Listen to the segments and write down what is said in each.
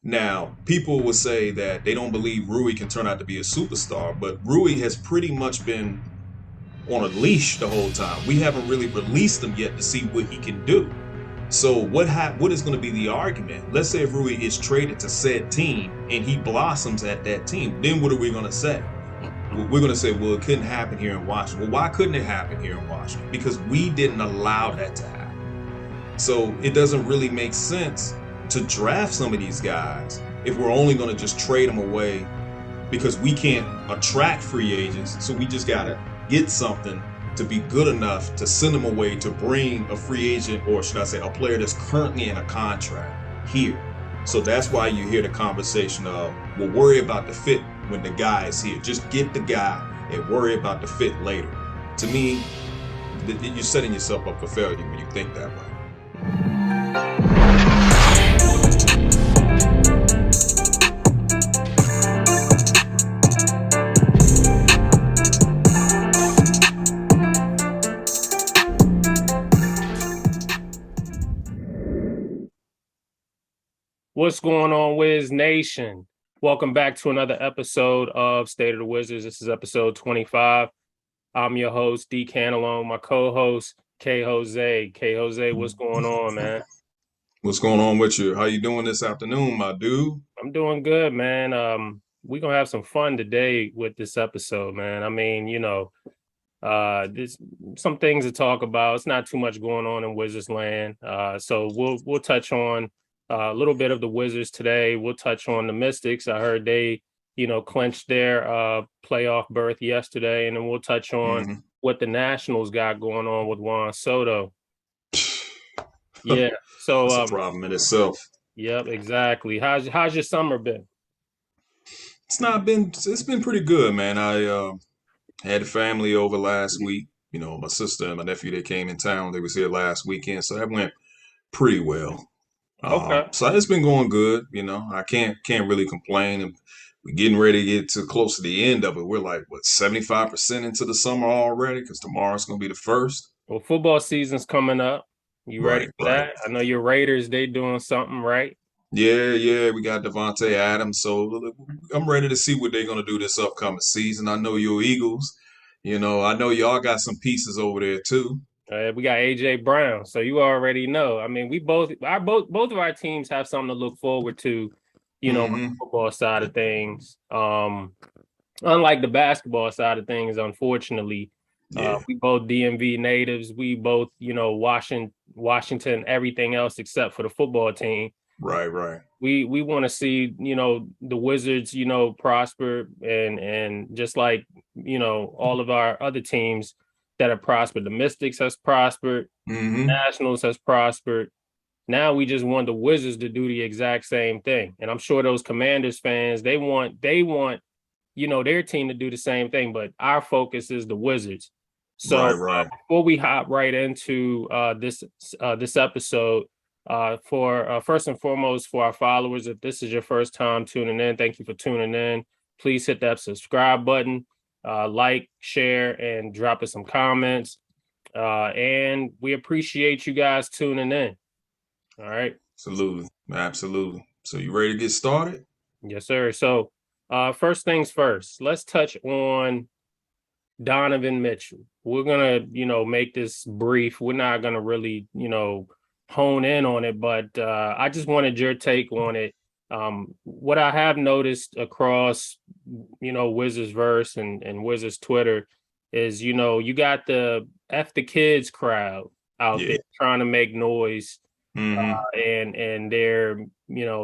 Now, people will say that they don't believe Rui can turn out to be a superstar, but Rui has pretty much been on a leash the whole time. We haven't really released him yet to see what he can do. So what is going to be the argument? Let's say if Rui is traded to said team and he blossoms at that team, then what are we going to say? We're going to say, well, it couldn't happen here in Washington. Well, why couldn't it happen here in Washington? Because we didn't allow that to happen. So it doesn't really make sense to draft some of these guys if we're only going to just trade them away because we can't attract free agents. So we just got to get something to be good enough to send them away to bring a free agent, or should I say a player that's currently in a contract here. So that's why you hear the conversation of, we'll worry about the fit when the guy is here. Just get the guy and worry about the fit later. To me, you're setting yourself up for failure when you think that way. What's going on, Wiz Nation? Welcome back to another episode of State of the Wizards. This is episode 25. I'm your host, D. Canalone, my co-host, K. Jose. K. Jose, what's going on, man? What's going on with you? How you doing this afternoon, my dude? I'm doing good, man. We're going to have some fun today with this episode, man. I mean, there's some things to talk about. It's not too much going on in Wizards land. So we'll touch on a little bit of the Wizards today. We'll touch on the Mystics. I heard they, clinched their playoff berth yesterday, and then we'll touch on what the Nationals got going on with Juan Soto. Yeah, so that's a problem in itself. Yep, exactly. How's your summer been? It's been pretty good, man. I had the family over last week. My sister and my nephew, they came in town. They was here last weekend, so that went pretty well. Okay. So it's been going good. I can't really complain. And we're getting ready to get to close to the end of it. We're like, what, 75% into the summer already? Because tomorrow's going to be the first. Well, football season's coming up. You ready for that? I know your Raiders, they doing something, right? Yeah. We got Devontae Adams. So I'm ready to see what they're going to do this upcoming season. I know your Eagles. I know y'all got some pieces over there too. We got AJ Brown, so you already know. I mean, both of our teams have something to look forward to, on the football side of things. Unlike the basketball side of things, unfortunately, we both DMV natives. We both, Washington, everything else except for the football team. Right. We want to see, the Wizards, prosper and just like, all of our other teams that have prospered. The Mystics has prospered. Nationals has prospered. Now we just want the Wizards to do the exact same thing. And I'm sure those Commanders fans, they want, their team to do the same thing, but our focus is the Wizards. So right. Before we hop right into this episode, for first and foremost, for our followers, if this is your first time tuning in, thank you for tuning in. Please hit that subscribe button. Like, share, and drop us some comments. And we appreciate you guys tuning in. All right. Absolutely. So you ready to get started? Yes, sir. So first things first, let's touch on Donovan Mitchell. We're going to, make this brief. We're not going to really, hone in on it, but I just wanted your take on it. What I have noticed across, Wizards verse and Wizards Twitter is, you got the F the kids crowd out there trying to make noise. And they're,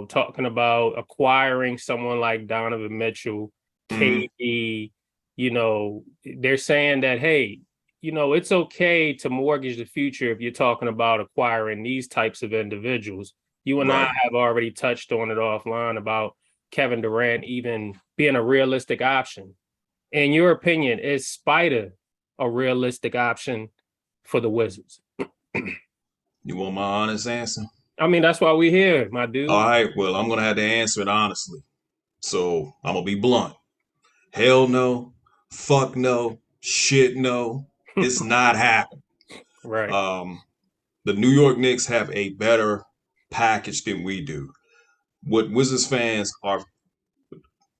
talking about acquiring someone like Donovan Mitchell, KD, they're saying that, hey, it's okay to mortgage the future if you're talking about acquiring these types of individuals. You and I have already touched on it offline about Kevin Durant even being a realistic option. In your opinion, is Spider a realistic option for the Wizards? You want my honest answer? I mean, that's why we're here, my dude. All right, well, I'm going to have to answer it honestly. So I'm going to be blunt. Hell no. Fuck no. Shit no. It's not happening. Right. The New York Knicks have a better package than we do. what Wizards fans are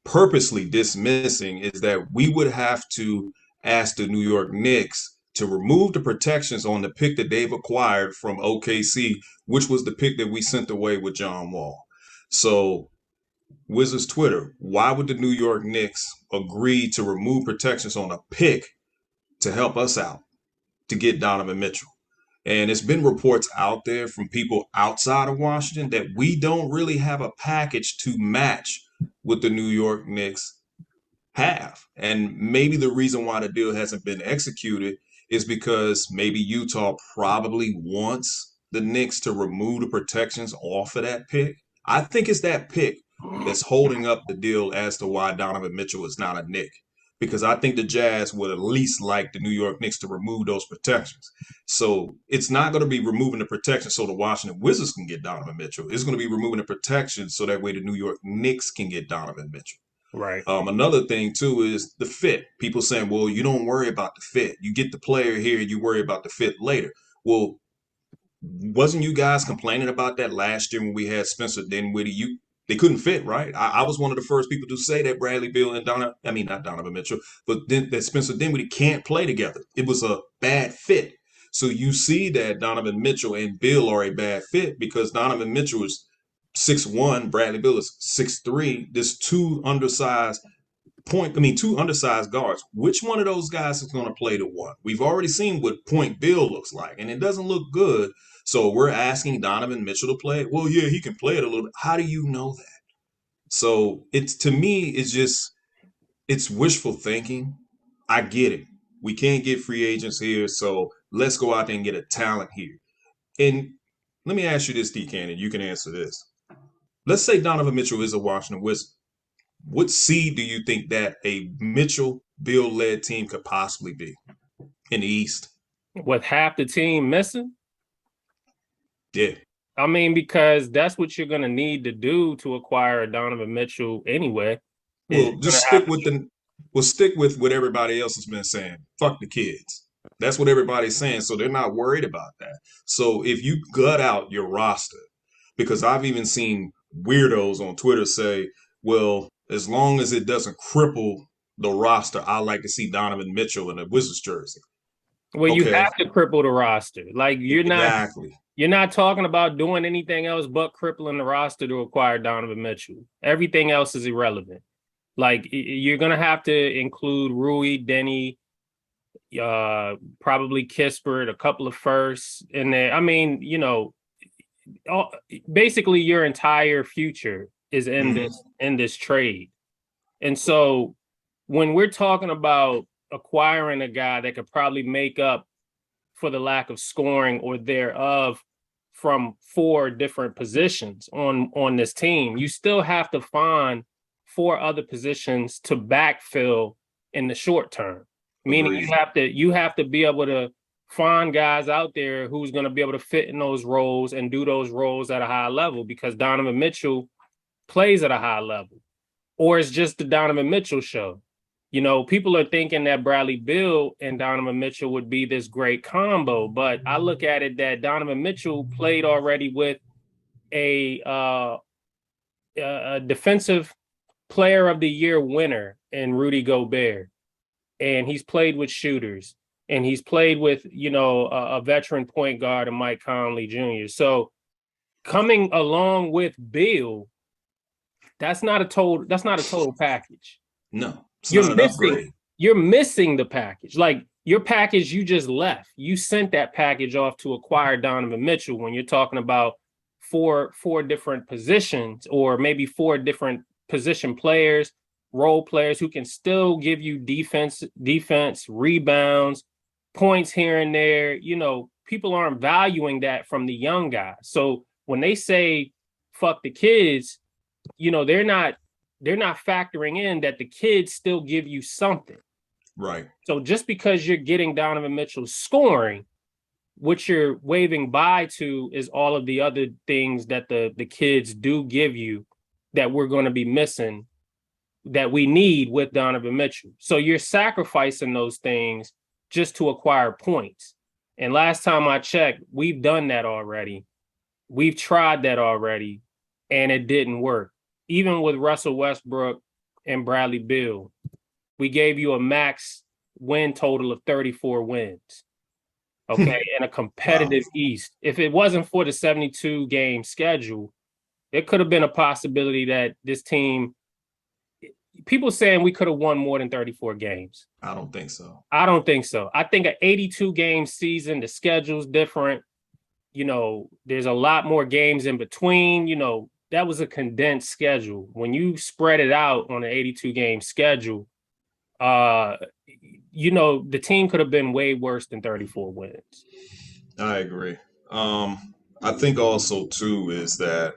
purposely dismissing is that we would have to ask the New York Knicks to remove the protections on the pick that they've acquired from OKC, which was the pick that we sent away with John Wall. So, Wizards Twitter, why would the New York Knicks agree to remove protections on a pick to help us out to get Donovan Mitchell? And it's been reports out there from people outside of Washington that we don't really have a package to match what the New York Knicks have. And maybe the reason why the deal hasn't been executed is because maybe Utah probably wants the Knicks to remove the protections off of that pick. I think it's that pick that's holding up the deal as to why Donovan Mitchell is not a Knick. Because I think the Jazz would at least like the New York Knicks to remove those protections. So it's not going to be removing the protection so the Washington Wizards can get Donovan Mitchell. It's going to be removing the protection so that way the New York Knicks can get Donovan Mitchell. Right. Another thing too is the fit. People saying, "Well, you don't worry about the fit. You get the player here, you worry about the fit later." Well, wasn't you guys complaining about that last year when we had Spencer Dinwiddie? They couldn't fit, right? I was one of the first people to say that Bradley Beal and not Donovan Mitchell, but then that Spencer Dinwiddie can't play together. It was a bad fit. So you see that Donovan Mitchell and Bill are a bad fit because Donovan Mitchell is 6'1", Bradley Beal is 6'3". There's two undersized guards. Which one of those guys is going to play the one? We've already seen what Point Bill looks like, and it doesn't look good. So we're asking Donovan Mitchell to play it. Well, yeah, he can play it a little bit. How do you know that? So it's to me, it's wishful thinking. I get it. We can't get free agents here, so let's go out there and get a talent here. And let me ask you this, D. Cannon. You can answer this. Let's say Donovan Mitchell is a Washington Wizard. What seed do you think that a Mitchell Bill led team could possibly be in the East? With half the team missing? Yeah. I mean, because that's what you're going to need to do to acquire a Donovan Mitchell anyway. Well, just stick with what everybody else has been saying. Fuck the kids. That's what everybody's saying. So they're not worried about that. So if you gut out your roster, because I've even seen weirdos on Twitter say, well, as long as it doesn't cripple the roster, I like to see Donovan Mitchell in a Wizards jersey. Well, you Okay, have to cripple the roster. Like exactly. you're not talking about doing anything else but crippling the roster to acquire Donovan Mitchell. Everything else is irrelevant. Like you're gonna have to include Rui, Denny, probably Kispert, a couple of firsts in there. I mean, basically your entire future is in this trade. And so when we're talking about acquiring a guy that could probably make up for the lack of scoring or thereof from four different positions on this team, you still have to find four other positions to backfill in the short term. Meaning Agreed. you have to be able to find guys out there who's going to be able to fit in those roles and do those roles at a high level, because Donovan Mitchell plays at a high level, or it's just the Donovan Mitchell show. People are thinking that Bradley Beal and Donovan Mitchell would be this great combo, but I look at it that Donovan Mitchell played already with a defensive player of the year winner in Rudy Gobert, and he's played with shooters, and he's played with a veteran point guard and Mike Conley Jr. So coming along with Beal, that's not a total package. No, it's not an upgrade. You're missing the package. Like your package you just left. You sent that package off to acquire Donovan Mitchell when you're talking about four different positions, or maybe four different position players, role players who can still give you defense, rebounds, points here and there. People aren't valuing that from the young guys. So when they say fuck the kids, they're not factoring in that the kids still give you something. Right. So just because you're getting Donovan Mitchell scoring, what you're waving by to is all of the other things that the kids do give you that we're going to be missing, that we need with Donovan Mitchell. So you're sacrificing those things just to acquire points. And last time I checked, we've done that already. We've tried that already. and it didn't work. Even with Russell Westbrook and Bradley Beal, we gave you a max win total of 34 wins. Okay, and a Wow. competitive East. If it wasn't for the 72 game schedule, there could have been a possibility that this team, people saying we could have won more than 34 games. I don't think so. I don't think so. I think an 82 game season, the schedule's different. There's a lot more games in between. That was a condensed schedule. When you spread it out on an 82 game schedule, the team could have been way worse than 34 wins. I agree. I think also too is that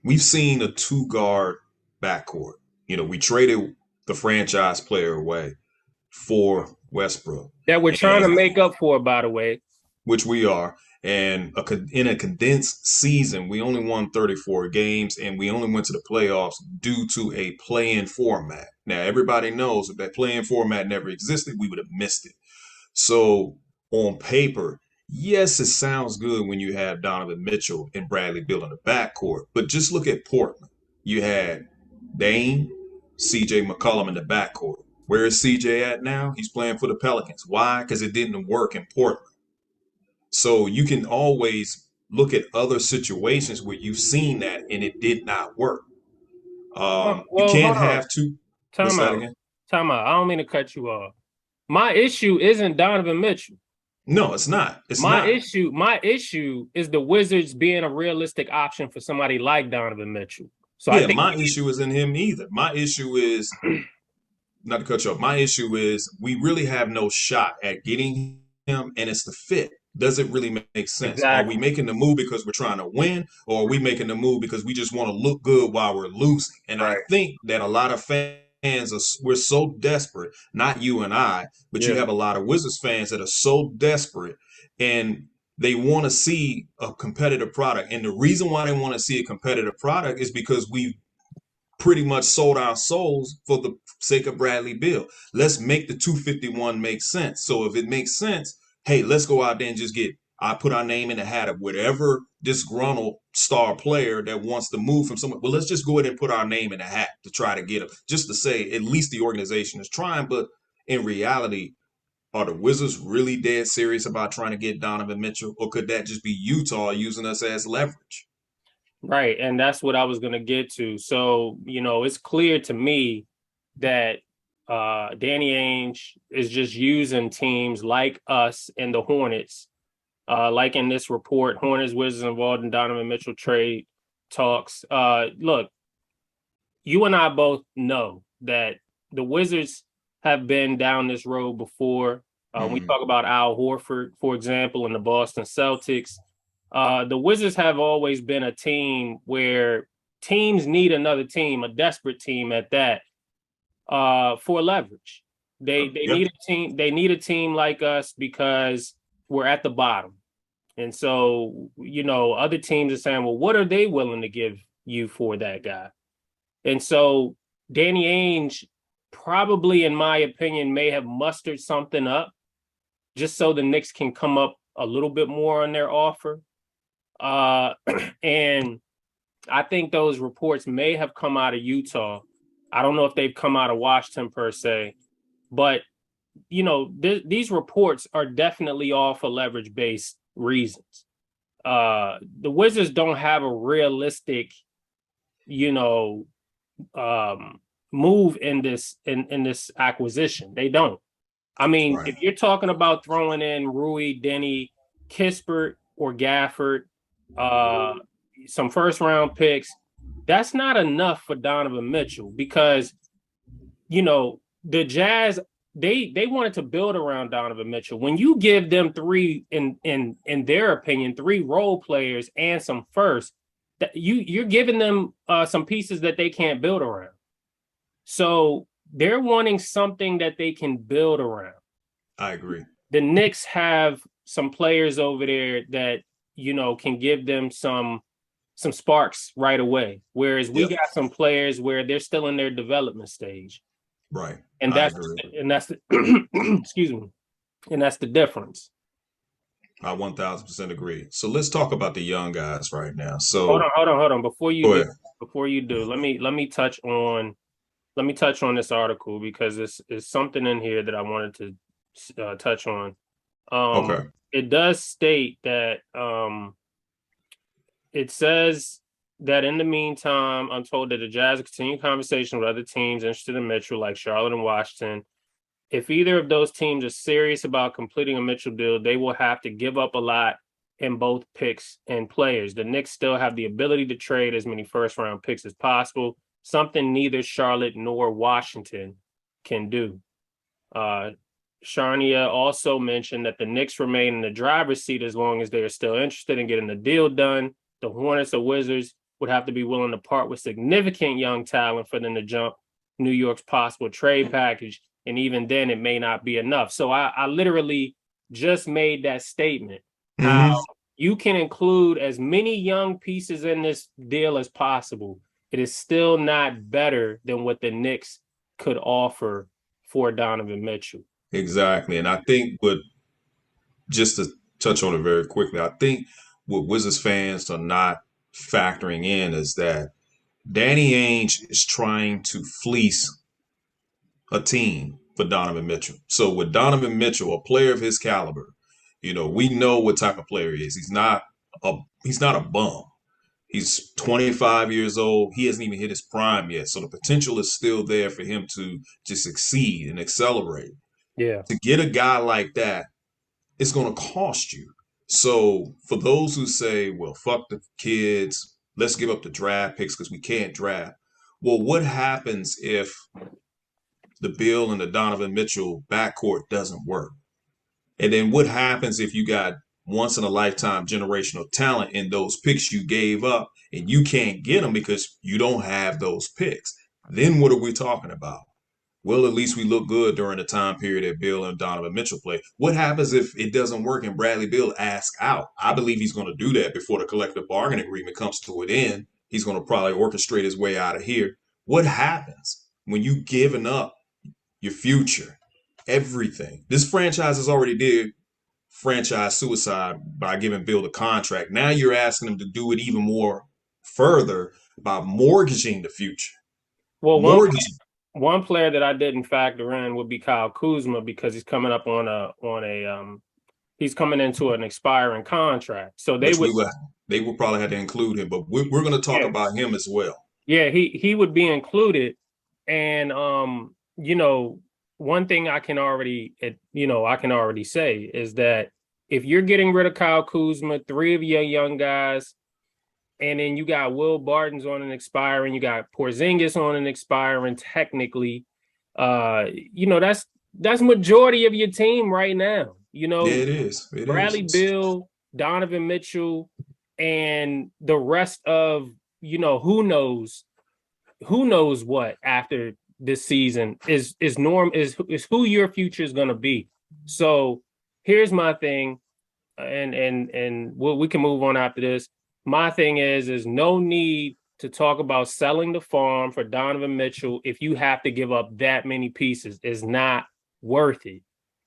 we've seen a two guard backcourt. We traded the franchise player away for Westbrook, That we're trying to and make up for, by the way. which we are. And in a condensed season, we only won 34 games, and we only went to the playoffs due to a play-in format. Now, everybody knows if that play-in format never existed, we would have missed it. So, on paper, yes, it sounds good when you have Donovan Mitchell and Bradley Beal in the backcourt, but just look at Portland. You had Dame, CJ McCollum in the backcourt. Where is CJ at now? He's playing for the Pelicans. Why? Because it didn't work in Portland. So you can always look at other situations where you've seen that and it did not work. You Well, can't hold on. have two. What's Time that out. again? Time out. I don't mean to cut you off. My issue isn't Donovan Mitchell. No, it's not. It's My not. issue is the Wizards being a realistic option for somebody like Donovan Mitchell. So I Yeah, think my issue isn't him either. My issue is not to cut you off. My issue is we really have no shot at getting him, and it's the fit. Does it really make sense? Are we exactly making the move because we're trying to win, or are we making the move because we just want to look good while we're losing? And I right. think that a lot of fans we're so desperate. Not you and I, but you Yeah. have a lot of Wizards fans that are so desperate, and they want to see a competitive product. And the reason why they want to see a competitive product is because we've pretty much sold our souls for the sake of Bradley Beal. Let's make the 251 make sense. So if it makes sense, hey, let's go out there and just I put our name in the hat of whatever disgruntled star player that wants to move from somewhere. Well, let's just go ahead and put our name in the hat to try to get him, just to say at least the organization is trying. But in reality, are the Wizards really dead serious about trying to get Donovan Mitchell, or could that just be Utah using us as leverage? Right. And that's what I was going to get to. So, it's clear to me that Danny Ainge is just using teams like us and the Hornets, like in this report, Hornets, Wizards involved in Donovan Mitchell trade talks. Look, you and I both know that the Wizards have been down this road before. We talk about Al Horford, for example, in the Boston Celtics. The Wizards have always been a team where teams need another team, a desperate team at that, for leverage. They Yep. need a team. They need a team like us because we're at the bottom, and so other teams are saying, "Well, what are they willing to give you for that guy?" And so Danny Ainge probably, in my opinion, may have mustered something up just so the Knicks can come up a little bit more on their offer. And I think those reports may have come out of Utah. I don't know if they've come out of Washington per se, but these reports are definitely all for leverage-based reasons. The Wizards don't have a realistic, move in this acquisition. They don't. I mean, Right. if you're talking about throwing in Rui, Denny, Kispert, or Gafford, some first round picks, that's not enough for Donovan Mitchell because the Jazz they wanted to build around Donovan Mitchell. When you give them three in their opinion, three role players and some first, that you're giving them some pieces that they can't build around. So they're wanting something that they can build around. I agree. The Knicks have some players over there that can give them some sparks right away, whereas we Yep. got some players where they're still in their development stage, Right. and I that's agree. the excuse me, and that's the difference. I 1000% agree. So let's talk about the young guys right now. Hold on, So hold on, hold on. go ahead. Before you do, let me touch on this article because this is something in here that I wanted to touch on. Um, Okay. it does state that it says that in the meantime, I'm told that the Jazz continue conversation with other teams interested in Mitchell, like Charlotte and Washington. If either of those teams are serious about completing a Mitchell deal, they will have to give up a lot in both picks and players. The Knicks still have the ability to trade as many first round picks as possible, something neither Charlotte nor Washington can do. Uh, Sharnia also mentioned that the Knicks remain in the driver's seat as long as they are still interested in getting the deal done. The Hornets or Wizards would have to be willing to part with significant young talent for them to jump New York's possible trade package. And even then, it may not be enough. So I literally just made that statement how Hmm. you can include as many young pieces in this deal as possible. It is still not better than what the Knicks could offer for Donovan Mitchell. Exactly. And I think what just to touch on it very quickly, I think what Wizards fans are not factoring in is that Danny Ainge is trying to fleece a team for Donovan Mitchell. So with Donovan Mitchell, a player of his caliber, we know what type of player he is. He's not a bum. He's 25 years old. He hasn't even hit his prime yet. So the potential is still there for him to just succeed and accelerate. Yeah. To get a guy like that, it's going to cost you. So for those who say, well, fuck the kids, let's give up the draft picks because we can't draft. Well, what happens if the Bill and the Donovan Mitchell backcourt doesn't work? And then what happens if you got once in a lifetime generational talent in those picks you gave up and you can't get them because you don't have those picks? Then what are we talking about? Well, at least we look good during the time period that Bill and Donovan Mitchell play. What happens if it doesn't work and Bradley Bill asks out? I believe he's going to do that before the collective bargaining agreement comes to an end. He's going to probably orchestrate his way out of here. What happens when you giving up your future, everything? This franchise has already did franchise suicide by giving Bill the contract. Now you're asking him to do it even more further by mortgaging the future. Well, Mortgaging. one player that I didn't factor in would be Kyle Kuzma because he's coming up on a he's coming into an expiring contract. So Which they will probably have to include him, but we're going to talk yeah, about him as well. yeah, he would be included. And one thing I can already say is that if you're getting rid of Kyle Kuzma, three of your young guys, and then you got Will Barton's on an expiring, you got Porzingis on an expiring technically. That's majority of your team right now. Yeah, it is. It Bradley is. Bill, Donovan Mitchell, and the rest of who knows what after this season is who your future is going to be. So here's my thing, and we can move on after this. My thing is no need to talk about selling the farm for Donovan Mitchell if you have to give up that many pieces. It's not worth it.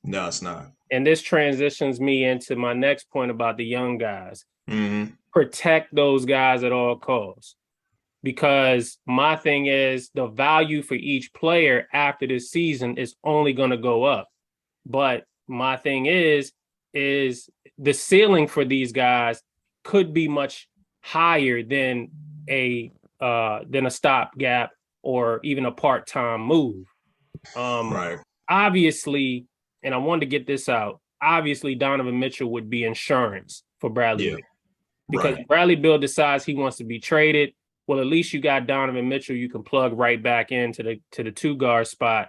No, it's not. And this transitions me into my next point about the young guys. Hmm. Protect those guys at all costs. Because my thing is the value for each player after this season is only going to go up. But my thing is the ceiling for these guys could be much higher than a stopgap or even a part-time move. Um, Right. Obviously, and I wanted to get this out. Obviously, Donovan Mitchell would be insurance for Bradley Yeah. Beal because Right. Bradley Beal decides he wants to be traded. Well, at least you got Donovan Mitchell you can plug right back into the two guard spot.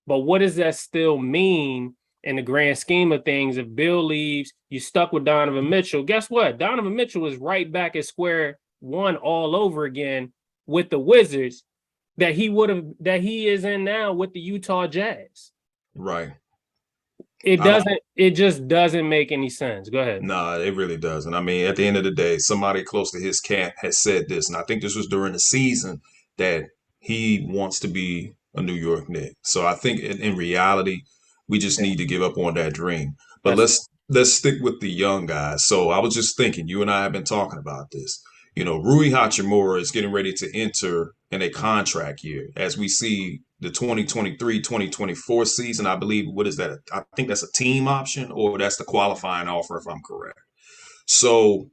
But what does that still mean in the grand scheme of things? If Bill leaves, you stuck with Donovan Mitchell. Guess what? Donovan Mitchell is right back at square one all over again with the Wizards that he is in now with the Utah Jazz. Right. It I don't. doesn't. It just doesn't make any sense. Go ahead. Nah, it really doesn't. I mean, at the end of the day, somebody close to his camp has said this, and I think this was during the season that he wants to be a New York Knick. So I think in reality, we just need to give up on that dream. But That's let's let's stick with the young guys. So I was just thinking, you and I have been talking about this. Rui Hachimura is getting ready to enter in a contract year. As we see the 2023-2024 season, I believe, what is that? I think that's a team option, or that's the qualifying offer, if I'm correct. So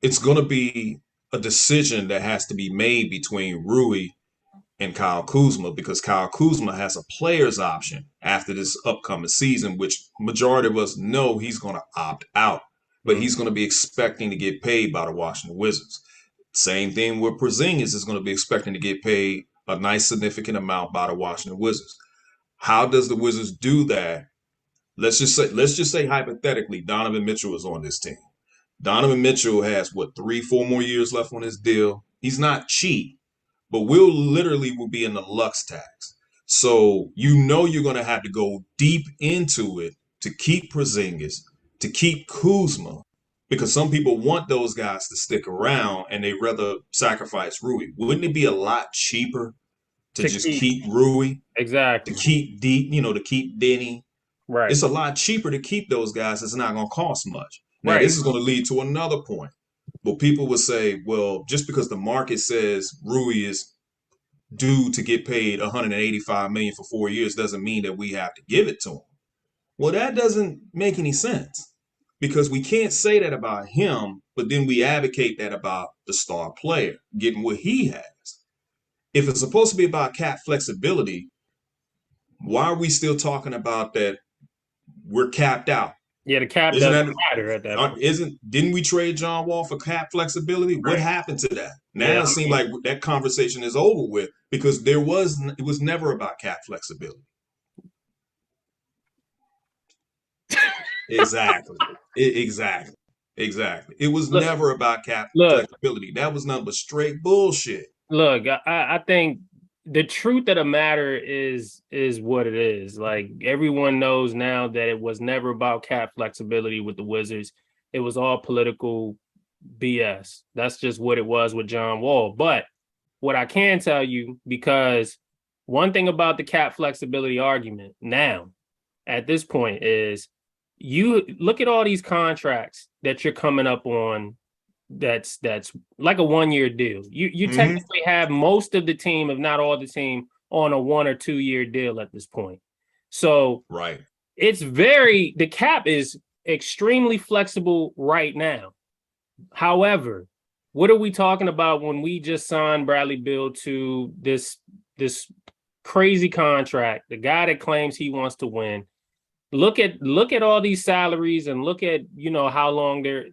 it's going to be a decision that has to be made between Rui and Kyle Kuzma, because Kyle Kuzma has a player's option after this upcoming season, which majority of us know he's going to opt out, but he's going to be expecting to get paid by the Washington Wizards. Same thing with Porzingis is going to be expecting to get paid a nice significant amount by the Washington Wizards. How does the Wizards do that? Let's just say hypothetically, Donovan Mitchell is on this team. Donovan Mitchell has what, 3, 4 more years left on his deal. He's not cheap, but will be in the Lux tax. So you're going to have to go deep into it to keep Porzingis, to keep Kuzma, because some people want those guys to stick around and they rather sacrifice Rui. Wouldn't it be a lot cheaper to To just keep keep Rui, to exactly keep deep, to keep Denny? right, It's a lot cheaper to keep those guys. It's not going to cost much. Now, right. this is going to lead to another point. Well, people would say, well, just because the market says Rui is due to get paid 185 million for 4 years doesn't mean that we have to give it to him. Well, that doesn't make any sense, because we can't say that about him, but then we advocate that about the star player getting what he has. If it's supposed to be about cap flexibility, why are we still talking about that we're capped out? Yeah, the cap Isn't doesn't that matter at that point. isn't didn't we trade John Wall for cap flexibility? What Right. happened to that? Yeah, Now it I seems mean, like that conversation is over with, because it was never about cap flexibility. Exactly. Exactly. Exactly. It was look, never about cap look, flexibility. That was nothing but straight bullshit. look. I think the truth of the matter is what it is. Like everyone knows now that it was never about cap flexibility with the Wizards. It was all political BS. That's just what it was with John Wall. But what I can tell you, because one thing about the cap flexibility argument now at this point is you look at all these contracts that you're coming up on that's like a 1 year deal. You Mm-hmm. technically have most of the team, if not all the team, on a 1 or 2 year deal at this point. So Right. the cap is extremely flexible right now. However, what are we talking about when we just signed Bradley Beal to this crazy contract? The guy that claims he wants to win. Look at all these salaries and look at how long they're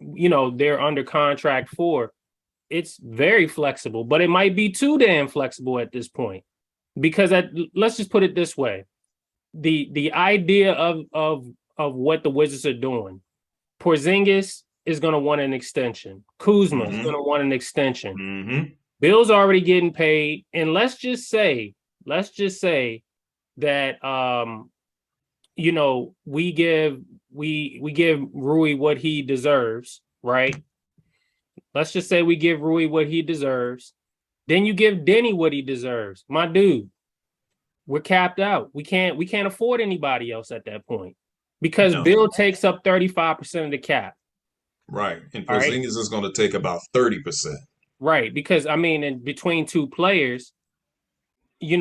they're under contract for. It's very flexible, but it might be too damn flexible at this point. Because let's just put it this way. The idea of what the Wizards are doing. Porzingis is going to want an extension. Kuzma is going Mm-hmm. to want an extension. Mm-hmm. Bill's already getting paid, and let's just say that we give Rui what he deserves, right? Let's just say we give Rui what he deserves. Then you give Denny what he deserves. My dude, we're capped out. We can't afford anybody else at that point, because No. Bill takes up 35% of the cap. Right. And All right. Porzingis is going to take about 30%. Right. Because I mean, in between two players, you're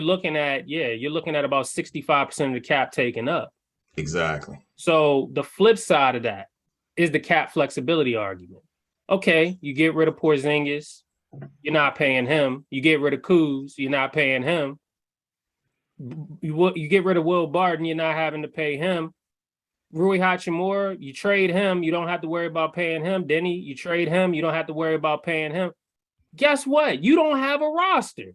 looking at about 65% of the cap taken up. Exactly. So the flip side of that is the cap flexibility argument. Okay, you get rid of Porzingis, you're not paying him. You get rid of Kuz, you're not paying him. You get rid of Will Barton, you're not having to pay him. Rui Hachimura, you trade him, you don't have to worry about paying him. Denny, you trade him, you don't have to worry about paying him. Guess what? You don't have a roster.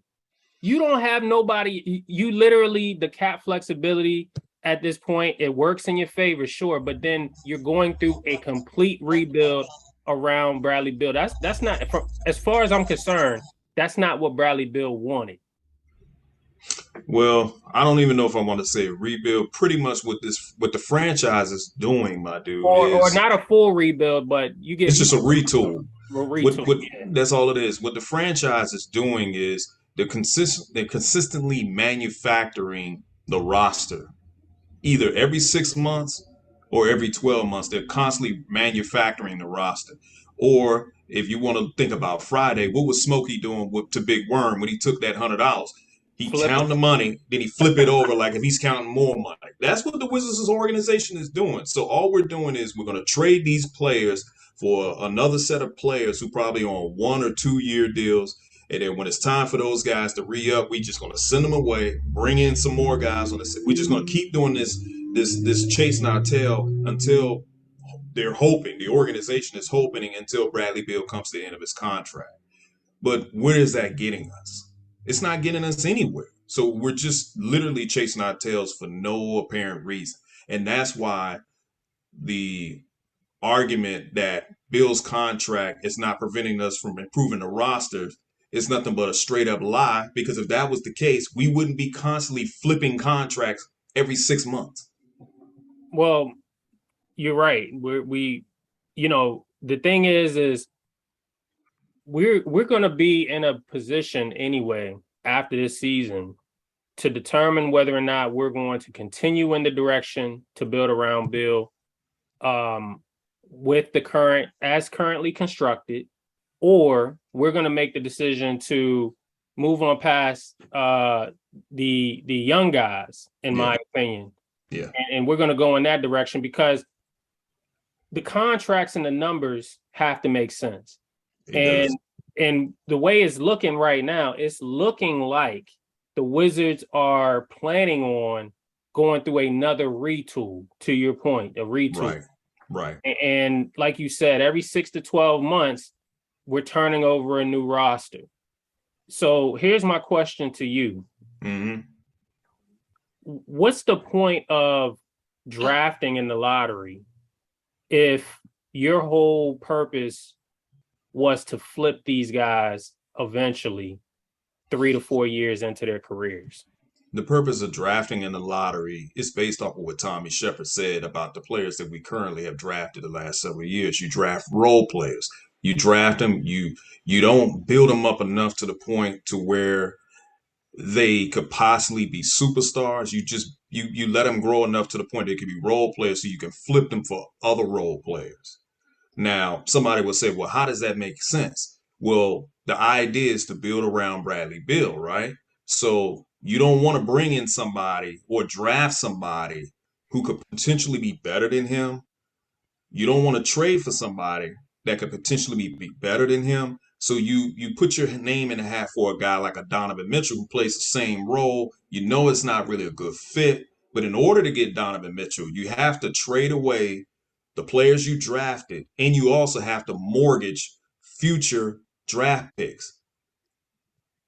You don't have nobody. You literally, the cap flexibility at this point, it works in your favor, sure, but then you're going through a complete rebuild around Bradley Beal. That's not, as far as I'm concerned, that's not what Bradley Beal wanted. Well, I don't even know if I want to say rebuild. Pretty much what the franchise is doing, my dude, Or is not a full rebuild, but it's just a retool. a retool. Yeah. That's all it is. What the franchise is doing is they're consistently manufacturing the roster either every 6 months or every 12 months. They're constantly manufacturing the roster. Or if you want to think about Friday, what was Smokey doing to Big Worm when he took that $100? He Flip counted the money, then he flip it over like if he's counting more money. That's what the Wizards organization is doing. So all we're doing is we're going to trade these players for another set of players who probably on 1 or 2 year deals. And then when it's time for those guys to re-up, we just gonna send them away, bring in some more guys on the. We're just gonna keep doing this chasing our tail until they're hoping the organization is hoping until Bradley Beal comes to the end of his contract. But where is that getting us? It's not getting us anywhere. So we're just literally chasing our tails for no apparent reason, and that's why the argument that Bill's contract is not preventing us from improving the rosters is nothing but a straight up lie. Because if that was the case, we wouldn't be constantly flipping contracts every 6 months. Well, you're right. The thing is we're going to be in a position anyway after this season to determine whether or not we're going to continue in the direction to build around Bill, with the currently constructed, or we're going to make the decision to move on past the young guys, in Yeah. my opinion. Yeah. And we're going to go in that direction because the contracts and the numbers have to make sense. And the way it's looking right now, it's looking like the Wizards are planning on going through another retool, to your point, a retool. Right. And like you said, every 6 to 12 months, we're turning over a new roster. So here's my question to you. Mm-hmm. What's the point of drafting in the lottery if your whole purpose was to flip these guys eventually 3 to 4 years into their careers? The purpose of drafting in the lottery is based off of what Tommy Shepard said about the players that we currently have drafted the last several years. You draft role players. You draft them. You don't build them up enough to the point to where they could possibly be superstars. You let them grow enough to the point they could be role players, so you can flip them for other role players. Now, somebody will say, well, how does that make sense? Well, the idea is to build around Bradley Beal, right? So you don't want to bring in somebody or draft somebody who could potentially be better than him. You don't want to trade for somebody that could potentially be better than him. So you put your name in the hat for a guy like a Donovan Mitchell who plays the same role. You know it's not really a good fit. But in order to get Donovan Mitchell, you have to trade away the players you drafted, and you also have to mortgage future draft picks.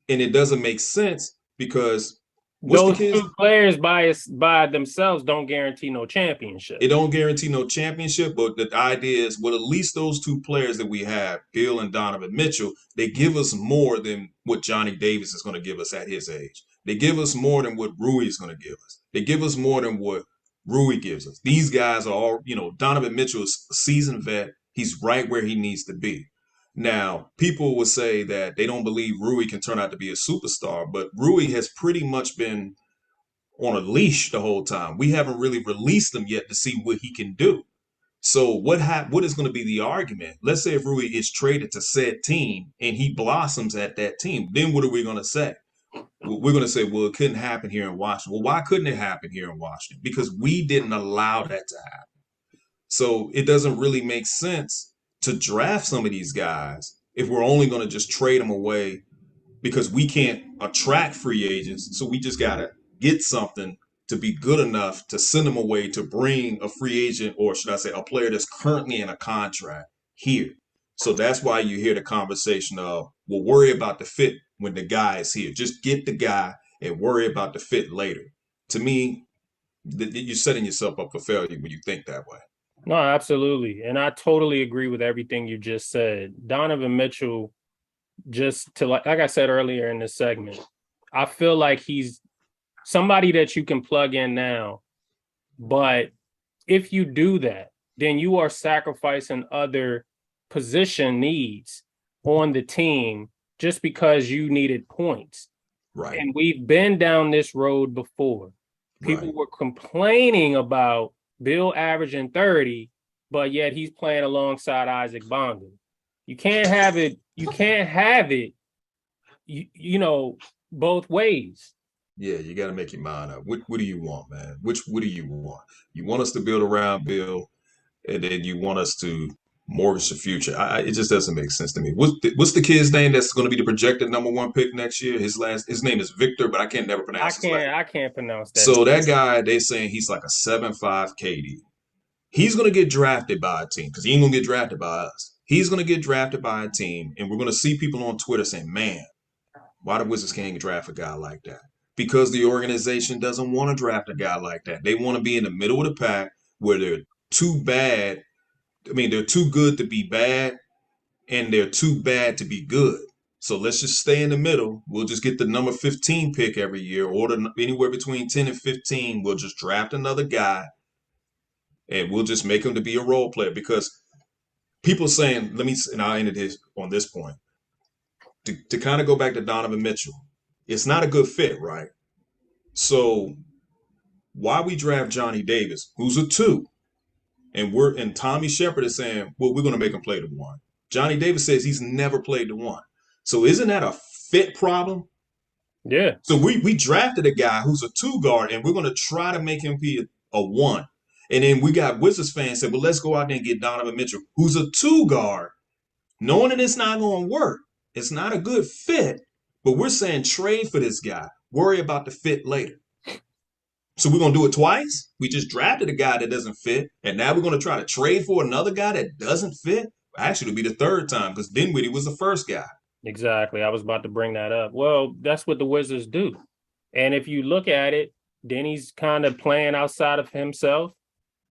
And it doesn't make sense because what's the Those kids? two players by themselves don't guarantee no championship. It don't guarantee no championship, but the idea is, well, at least those two players that we have, Bill and Donovan Mitchell, they give us more than what Johnny Davis is going to give us at his age. They give us more than what Rui is going to give us. They give us more than what Rui gives us. These guys are all, Donovan Mitchell is a seasoned vet. He's right where he needs to be. Now, people will say that they don't believe Rui can turn out to be a superstar, but Rui has pretty much been on a leash the whole time. We haven't really released him yet to see what he can do. So what is going to be the argument? Let's say if Rui is traded to said team and he blossoms at that team, then what are we going to say? We're going to say, well, it couldn't happen here in Washington. Well, why couldn't it happen here in Washington? Because we didn't allow that to happen. So it doesn't really make sense to draft some of these guys if we're only going to just trade them away because we can't attract free agents. So we just got to get something to be good enough to send them away to bring a free agent, or should I say a player that's currently in a contract here. So that's why you hear the conversation of, we'll worry about the fit when the guy is here. Just get the guy and worry about the fit later. To me, you're setting yourself up for failure when you think that way. No, absolutely. And I totally agree with everything you just said. Donovan Mitchell, just to like I said earlier in this segment, I feel like he's somebody that you can plug in now. But if you do that, then you are sacrificing other position needs on the team just because you needed points. Right. And we've been down this road before. People Right. were complaining about Bill averaging 30, but yet he's playing alongside Isaac Bonga. You can't have it. You can't have it. You know both ways. Yeah, you got to make your mind up. What do you want, man? What do you want? You want us to build around Bill, and then you want us to mortgage the future. It just doesn't make sense to me. What's the kid's name that's going to be the projected number one pick next year? His name is Victor, but I can't never I pronounce his last. can't. I can't pronounce that. So that guy, they saying he's like a 7.5 KD. He's going to get drafted by a team because he ain't going to get drafted by us. He's going to get drafted by a team, and we're going to see people on Twitter saying, "Man, why the Wizards can't draft a guy like that?" Because the organization doesn't want to draft a guy like that. They want to be in the middle of the pack where they're too bad. I mean, they're too good to be bad, and they're too bad to be good. So let's just stay in the middle. We'll just get the number 15 pick every year, or anywhere between 10 and 15. We'll just draft another guy, and we'll just make him to be a role player. Because people saying, and I'll end it on this point. To kind of go back to Donovan Mitchell, it's not a good fit, right? So why we draft Johnny Davis, who's a two, and Tommy Shepard is saying, well, we're going to make him play the one. Johnny Davis says he's never played the one. So isn't that a fit problem? Yeah, So we drafted a guy who's a two guard, and we're going to try to make him be a one. And then we got Wizards fans say, well, let's go out there and get Donovan Mitchell, who's a two guard, knowing that it's not going to work. It's not a good fit, but we're saying trade for this guy. Worry about the fit later. So we're going to do it twice? We just drafted a guy that doesn't fit, and now we're going to try to trade for another guy that doesn't fit? Actually, it'll be the third time because Dinwiddie was the first guy. exactly. I was about to bring that up. Well, that's what the Wizards do. And if you look at it, Denny's kind of playing outside of himself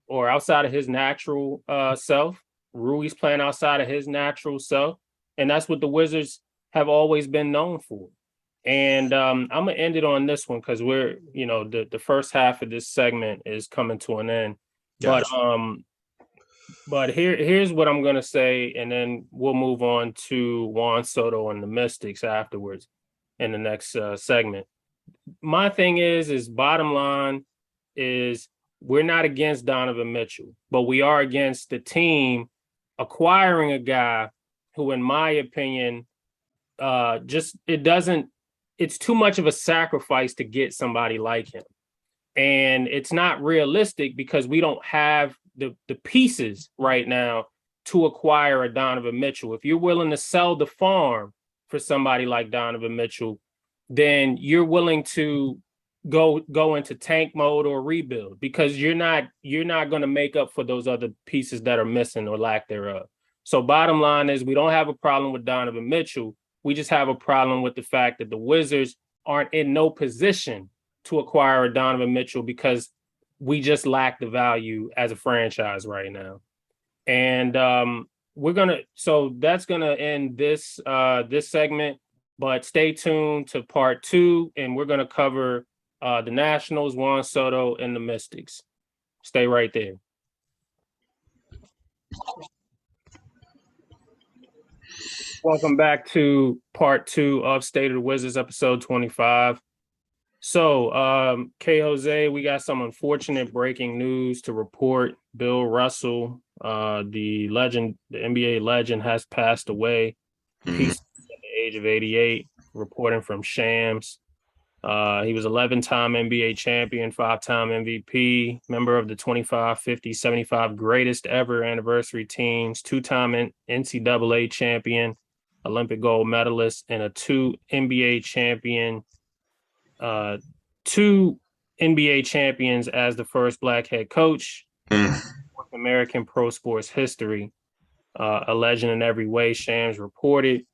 or outside of his natural self. Rui's playing outside of his natural self. And that's what the Wizards have always been known for. And I'm gonna end it on this one because the first half of this segment is coming to an end. Gotcha. But here's what I'm gonna say, and then we'll move on to Juan Soto and the Mystics afterwards in the next segment. My thing is bottom line is we're not against Donovan Mitchell, but we are against the team acquiring a guy who, in my opinion, it's too much of a sacrifice to get somebody like him. And it's not realistic because we don't have the pieces right now to acquire a Donovan Mitchell. If you're willing to sell the farm for somebody like Donovan Mitchell, then you're willing to go into tank mode or rebuild because you're not going to make up for those other pieces that are missing or lack thereof. So bottom line is we don't have a problem with Donovan Mitchell. We just have a problem with the fact that the Wizards aren't in no position to acquire a Donovan Mitchell because we just lack the value as a franchise right now. And so that's gonna end this segment. But stay tuned to part 2, and we're gonna cover the Nationals, Juan Soto, and the Mystics. Stay right there. Welcome back to part 2 of State of the Wizards, episode 25. So, K. Jose, we got some unfortunate breaking news to report. Bill Russell, the NBA legend, has passed away. He's at the age of 88, reporting from Shams. He was 11-time NBA champion, 5-time MVP, member of the 25, 50, 75 greatest ever anniversary teams, 2-time NCAA champion, Olympic gold medalist, and a 2 NBA champions as the first Black head coach, North American pro sports history. A legend in every way, Shams reported.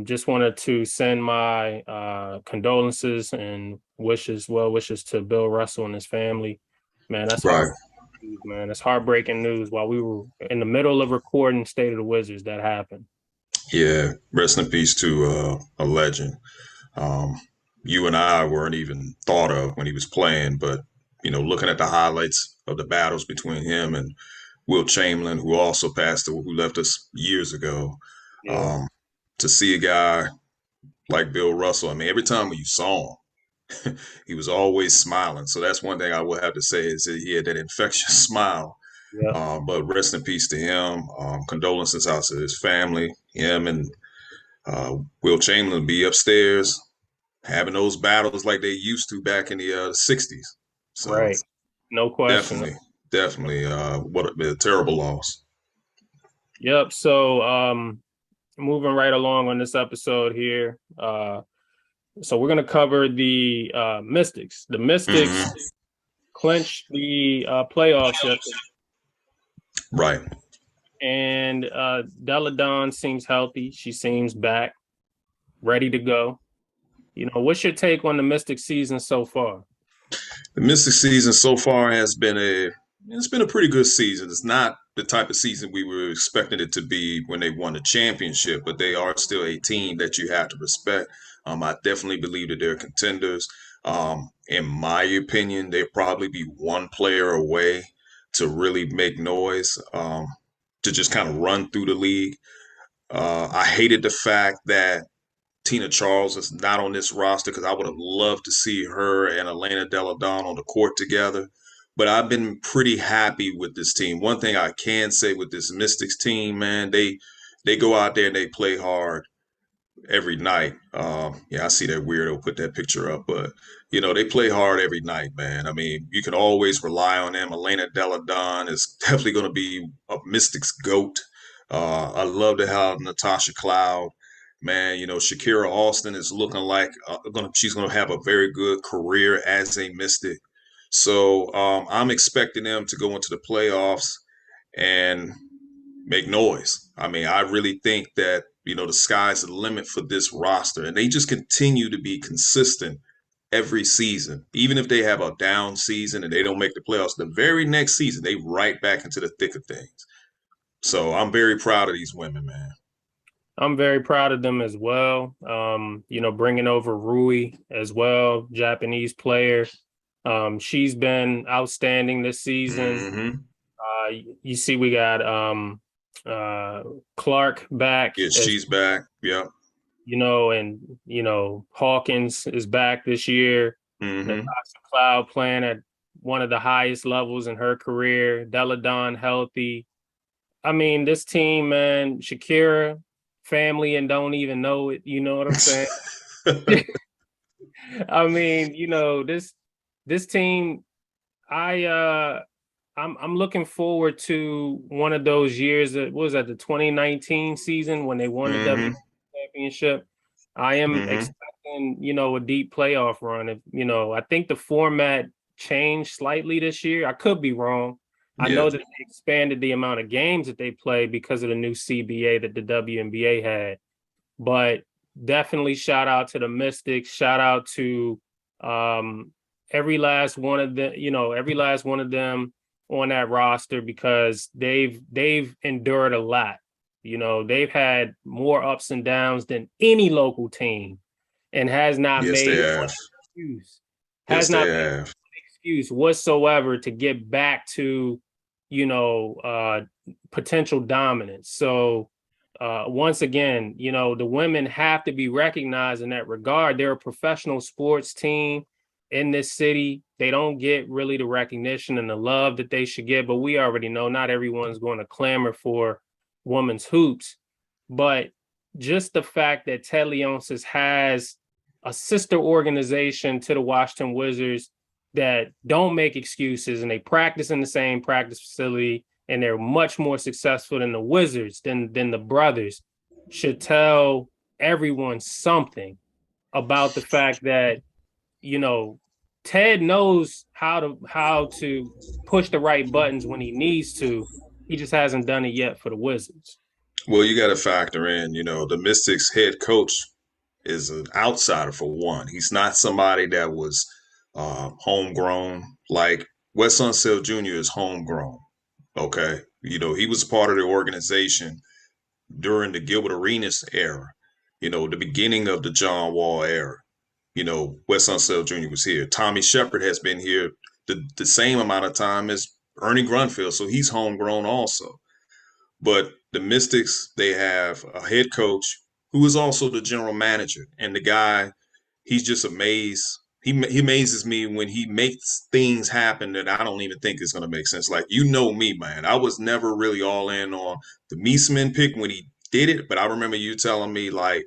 Just wanted to send my condolences and well wishes to Bill Russell and his family. Man, that's Right. man. It's heartbreaking news. While we were in the middle of recording State of the Wizards, that happened. Yeah. Rest in peace to a legend. You and I weren't even thought of when he was playing, but looking at the highlights of the battles between him and Will Chamberlain, who also who left us years ago. Yeah. To see a guy like Bill Russell, I mean, every time you saw him, He was always smiling. So that's one thing I will have to say is that he had that infectious smile. Yep. But rest in peace to him. Condolences out to his family. Him and Will Chamberlain be upstairs having those battles like they used to back in the 60s. So Right. No question. definitely, definitely, what a terrible loss. Yep. So moving right along on this episode here. So we're gonna cover the Mystics. The Mystics Hmm. clinched the playoffs yesterday, Right. and Della Dawn seems healthy. She seems back, ready to go. What's your take on the Mystics season so far? The Mystic season so far has been a pretty good season. It's not the type of season we were expecting it to be when they won the championship, but they are still a team that you have to respect. I definitely believe that they're contenders. In my opinion, they'll probably be one player away to really make noise, to just kind of run through the league. I hated the fact that Tina Charles is not on this roster because I would have loved to see her and Elena Delle Donne on the court together. But I've been pretty happy with this team. One thing I can say with this Mystics team, man, they go out there and they play hard every night. Yeah, I see that weirdo put that picture up, but they play hard every night, man. I mean, you can always rely on them. Elena Delle Donne is definitely going to be a Mystics goat. I love to have Natasha Cloud. Man, Shakira Austin is looking like she's gonna have a very good career as a Mystic. So I'm expecting them to go into the playoffs and make noise. I mean, I really think that, the sky's the limit for this roster. And they just continue to be consistent every season. Even if they have a down season and they don't make the playoffs, the very next season, they right back into the thick of things. So I'm very proud of these women, man. I'm very proud of them as well. Bringing over Rui as well, Japanese player. She's been outstanding this season. Hmm. You see, we got uh, Clark back Yeah, as she's back. Yep. and Hawkins is back this year. Natasha Hmm. Cloud playing at one of the highest levels in her career. Deladon healthy. I mean, this team, man, Shakira, family and don't even know it. You know what I'm saying? I mean, this team, I I'm looking forward to one of those years that was at the 2019 season when they won the W Hmm. championship. I am Hmm. expecting, a deep playoff run. I think the format changed slightly this year. I could be wrong. I Yeah. know that they expanded the amount of games that they play because of the new CBA that the WNBA had. But definitely shout out to the Mystics. Shout out to um, every last one of them. Every last one of them on that roster because they've endured a lot. They've had more ups and downs than any local team, and has not Yes, they made one have. excuse. Has Yes, they not made have. excuse whatsoever to get back to, potential dominance. So, once again, the women have to be recognized in that regard. They're a professional sports team in this city. They don't get really the recognition and the love that they should get, but we already know not everyone's going to clamor for women's hoops. But just the fact that Ted Leonsis has a sister organization to the Washington Wizards that don't make excuses and they practice in the same practice facility and they're much more successful than the Wizards than the brothers should tell everyone something about the fact that you know Ted knows how to push the right buttons when he needs to. He just hasn't done it yet for the Wizards. Well, you got to factor in, the Mystics head coach is an outsider for one. He's not somebody that was homegrown. Like Wes Unseld Jr. is homegrown. Okay. He was part of the organization during the Gilbert Arenas era, the beginning of the John Wall era. Wes Unseld Jr. was here. Tommy Shepard has been here the same amount of time as Ernie Grunfeld, so he's homegrown also. But the Mystics, they have a head coach who is also the general manager. And the guy, he's just amazed he amazes me when he makes things happen that I don't even think is going to make sense. Like, you know me, man. I was never really all in on the Meesman pick when he did it, but I remember you telling me like,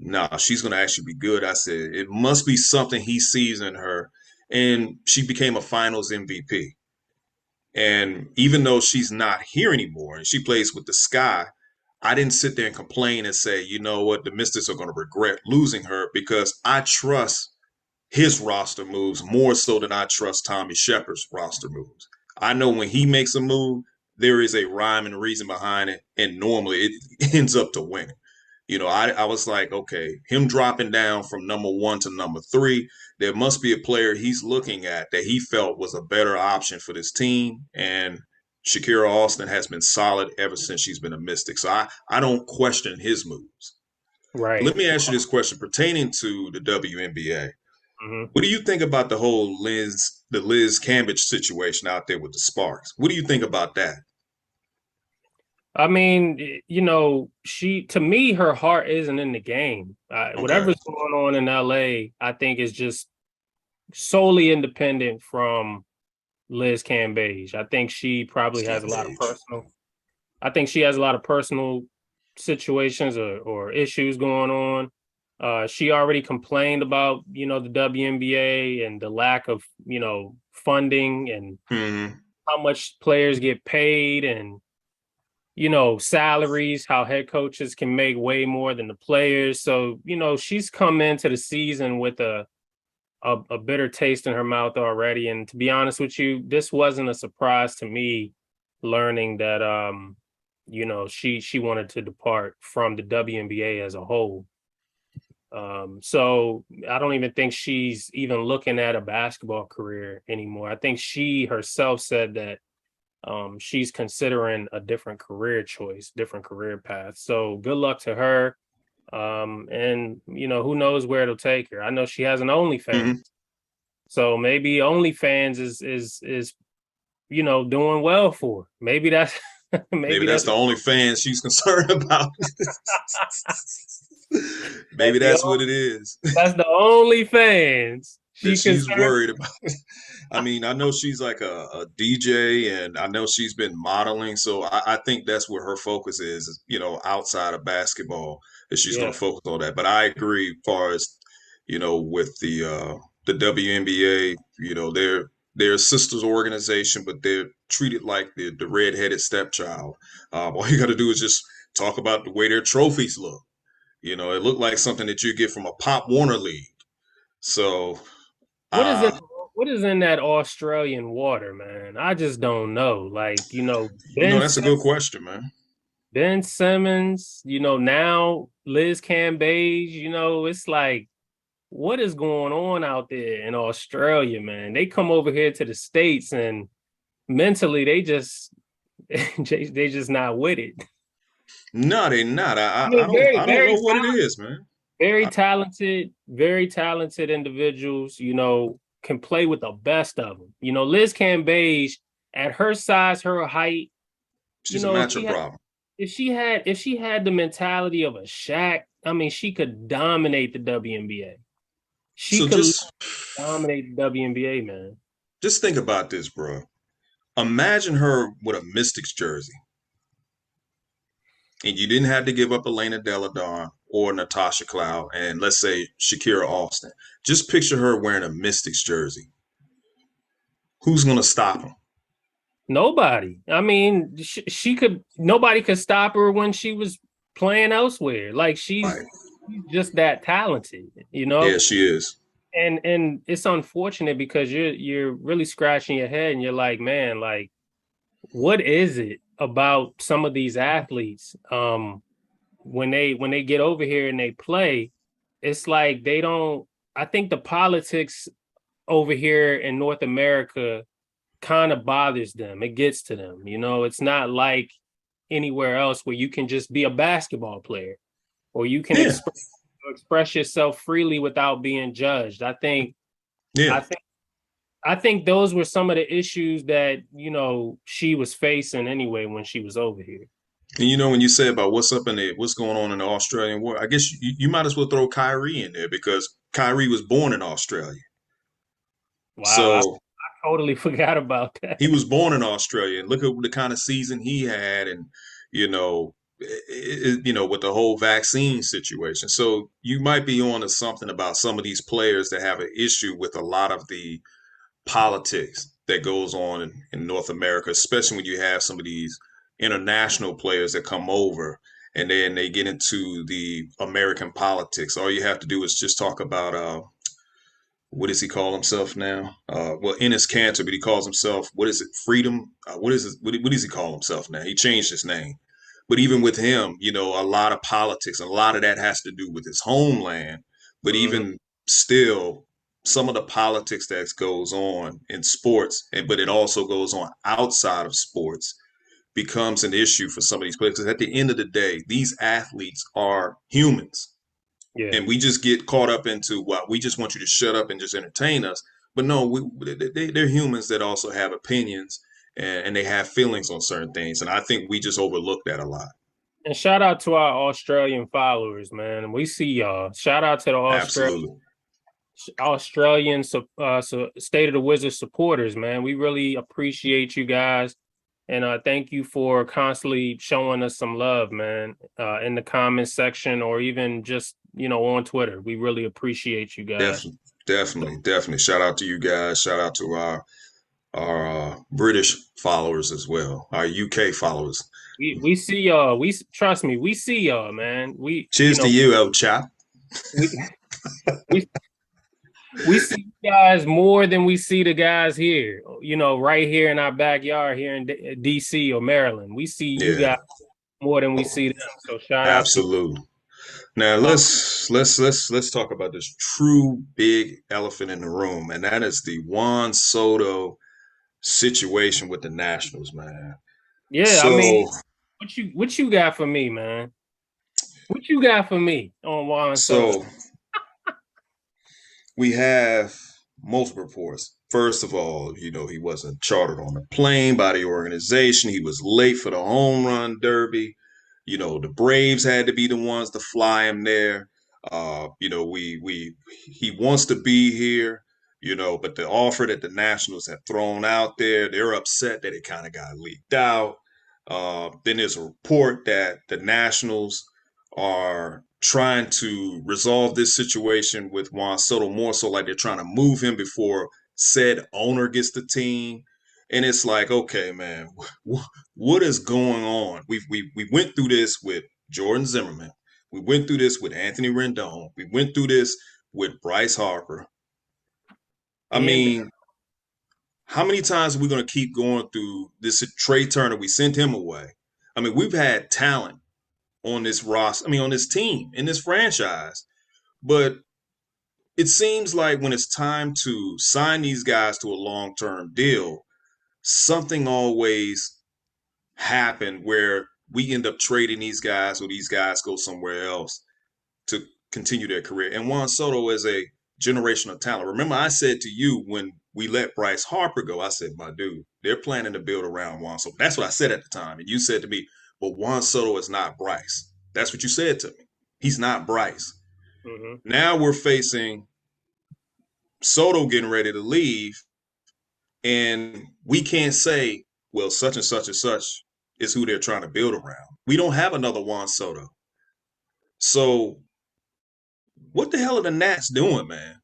nah, she's going to actually be good. I said it must be something he sees in her, and she became a Finals MVP. And even though she's not here anymore and she plays with the Sky, I didn't sit there and complain and say, you know what, the Mystics are going to regret losing her, because I trust his roster moves more so than I trust Tommy Shepard's roster moves. I know when he makes a move, there is a rhyme and reason behind it, and normally it ends up to winning. I was like, okay, him dropping down from number one to number three, there must be a player he's looking at that he felt was a better option for this team. And Shakira Austin has been solid ever since she's been a Mystic. So I don't question his moves. But Right. let me ask you this question pertaining to the WNBA. Mhm. What do you think about the whole Liz Cambage situation out there with the Sparks? What do you think about that? I mean, she to me, her heart isn't in the game. Okay. Whatever's going on in LA, I think is just solely independent from Liz Cambage. I think she probably has a lot of Cambage. personal. I think she has a lot of personal situations or issues going on. She already complained about the WNBA and the lack of funding and Hmm. how much players get paid and salaries, how head coaches can make way more than the players. So, she's come into the season with a bitter taste in her mouth already. And to be honest with you, this wasn't a surprise to me learning that she wanted to depart from the WNBA as a whole. So I don't even think she's even looking at a basketball career anymore. I think she herself said that she's considering a different career choice, different career path. So good luck to her. And who knows where it'll take her. I know she has an OnlyFans. Hmm. So maybe OnlyFans is doing well for her. Maybe that's Maybe maybe that's that's the only fan she's concerned about. that's Maybe the that's what it is. that's the only fans That she she's concerned. worried about. I mean, I know she's like a DJ, and I know she's been modeling. So I think that's where her focus is, outside of basketball, that she's going Yeah. to focus on that. But I agree, as far as, with the WNBA, they're a sisters organization, but they're treated like the redheaded stepchild. All you got to do is just talk about the way their trophies look. It looked like something that you get from a Pop Warner league. So, What is in uh, what is in that Australian water, man? I just don't know. Like, that's a good question, man. Ben Simmons, now Liz Cambage, it's like, what is going on out there in Australia, man? They come over here to the States and mentally they just they just not with it. No, they not. I I mean, don't very, I don't very know what it is, man. I, very talented individuals, can play with the best of them. Liz Cambage, at her size, her height, she's a if she matchup had problem. the mentality of a Shaq, I mean, she could dominate the WNBA. She So could just dominate the WNBA, man. just think about this, bro. Imagine her with a Mystics jersey, and you didn't have to give up Elena Deladon or Natasha Cloud, and let's say Shakira Austin. Just picture her wearing a Mystics jersey. Who's gonna stop them? Nobody. I mean, she could. Nobody could stop her when she was playing elsewhere. Like Right. she's just that talented, Yeah, she is. And it's unfortunate because you're really scratching your head and you're like, man, like, what is it about some of these athletes? When they get over here and they play, it's like they don't. I think the politics over here in North America kind of bothers them. It gets to them. It's not like anywhere else where you can just be a basketball player or you can Yeah, express yourself freely without being judged. I yeah. think I think those were some of the issues that, she was facing anyway when she was over here. And when you say about what's going on in the Australian war, I guess you might as well throw Kyrie in there, because Kyrie was born in Australia. Wow, So I totally forgot about that. he was born in Australia, and look at the kind of season he had, and with the whole vaccine situation. So you might be on to something about some of these players that have an issue with a lot of the politics that goes on in North America, especially when you have some of these international players that come over and then they get into the American politics. All you have to do is just talk about what does he call himself now? Well, in his cancer, but he calls himself, what is it? Freedom. What is it? What does he call himself now? He changed his name. But even with him, a lot of politics, a lot of that has to do with his homeland. But Mhm. even still, some of the politics that goes on in sports, but it also goes on outside of sports, becomes an issue for some of these players. Because at the end of the day, these athletes are humans, Yeah. and we just get caught up into what we just want you to shut up and just entertain us. But no, they're humans that also have opinions, and they have feelings on certain things. And I think we just overlook that a lot. And shout out to our Australian followers, man. We see y'all. Shout out to the Absolutely. Australian State of the Wizard supporters, man. We really appreciate you guys. And thank you for constantly showing us some love, man, in the comments section or even just, on Twitter. We really appreciate you guys. Definitely, definitely. Shout out to you guys. Shout out to our British followers as well, our UK followers. We see y'all. Trust me, we see y'all, man. Cheers to you, old chap. We we we see you guys more than we see the guys here. Right here in our backyard here in DC or Maryland. We see you Yeah, guys more than we see them. So shout out to absolutely. Now uh, let's talk about this true big elephant in the room, and that is the Juan Soto situation with the Nationals, man. yeah, I mean, So what you got for me, man? What you got for me on Juan Soto? so we have multiple reports. First of all, he wasn't chartered on a plane by the organization. He was late for the home run derby. The Braves had to be the ones to fly him there. We he wants to be here. But the offer that the Nationals have thrown out there, they're upset that it kind of got leaked out. Then there's a report that the Nationals are trying to resolve this situation with Juan Soto more so like they're trying to move him before said owner gets the team. And it's like, okay, man, what is going on? We went through this with Jordan Zimmerman. We went through this with Anthony Rendon. We went through this with Bryce Harper. I And mean, how many times are we going to keep going through this? Trey Turner, we sent him away. I mean, we've had talent on this roster, on this team, in this franchise. But it seems like when it's time to sign these guys to a long-term deal, something always happened where we end up trading these guys or these guys go somewhere else to continue their career. And Juan Soto is a generational talent. Remember, I said to you when we let Bryce Harper go, I said, my dude, they're planning to build around Juan Soto. That's what I said at the time. And you said to me, but Juan Soto is not Bryce. That's what you said to me. He's not Bryce. mhm. Now we're facing Soto getting ready to leave, and we can't say, well, such and such and such is who they're trying to build around. We don't have another Juan Soto. So what the hell are the Nats doing, man?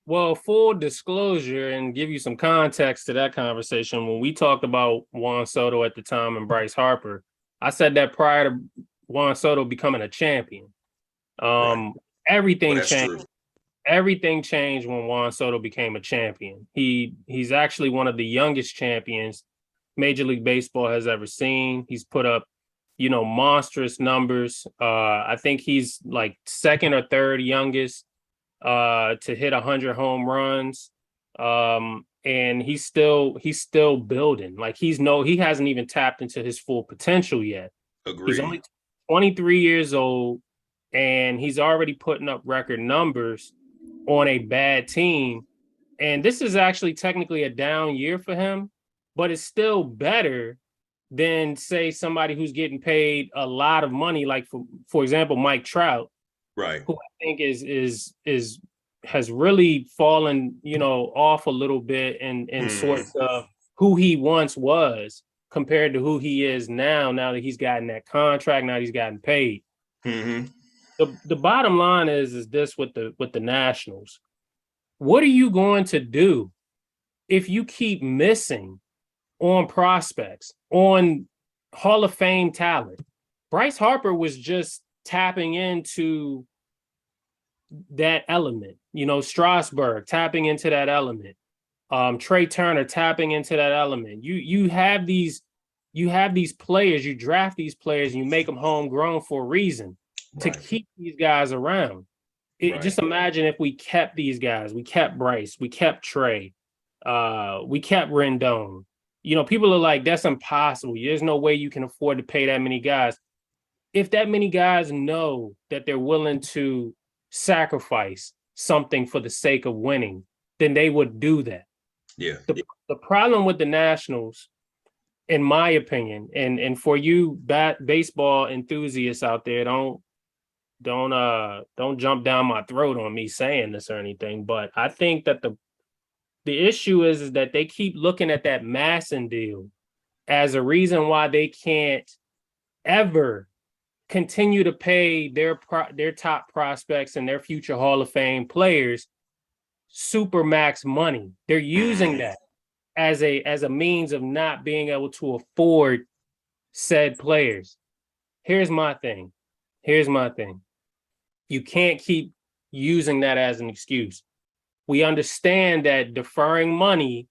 Well, full disclosure and give you some context to that conversation. When we talked about Juan Soto at the time and Bryce Harper, I said that prior to Juan Soto becoming a champion, Right. um, Well, everything that's changed. true. Everything changed when Juan Soto became a champion. He's actually one of the youngest champions Major League Baseball has ever seen. He's put up, monstrous numbers. I think he's like second or third youngest to hit 100 home runs. And he's still building. Like he hasn't even tapped into his full potential yet. He's Agreed. only 23 years old and he's already putting up record numbers on a bad team. And this is actually technically a down year for him, but it's still better than say somebody who's getting paid a lot of money, like for example, Mike Trout, Right. who I think is has really fallen, off a little bit in Hmm. sorts of who he once was compared to who he is now. Now that he's gotten that contract, now he's gotten paid. Hmm. The bottom line is this with the Nationals. What are you going to do if you keep missing on prospects, on Hall of Fame talent? Bryce Harper was just tapping into that element. Strasburg tapping into that element. Trey Turner tapping into that element. You have these players, you draft these players, and you make them homegrown for a reason to Right. keep these guys around. Right. Just imagine if we kept these guys, we kept Bryce, we kept Trey, we kept Rendon. People are like, that's impossible. There's no way you can afford to pay that many guys. If that many guys know that they're willing to sacrifice something for the sake of winning, then they would do that. Yeah. The problem with the Nationals, in my opinion, and for you baseball enthusiasts out there, don't jump down my throat on me saying this or anything, but I think that the issue is that they keep looking at that Masson deal as a reason why they can't ever continue to pay their top prospects and their future Hall of Fame players super max money. They're using Hmm. that as a means of not being able to afford said players. Here's my thing. Here's my thing. You can't keep using that as an excuse. We understand that deferring money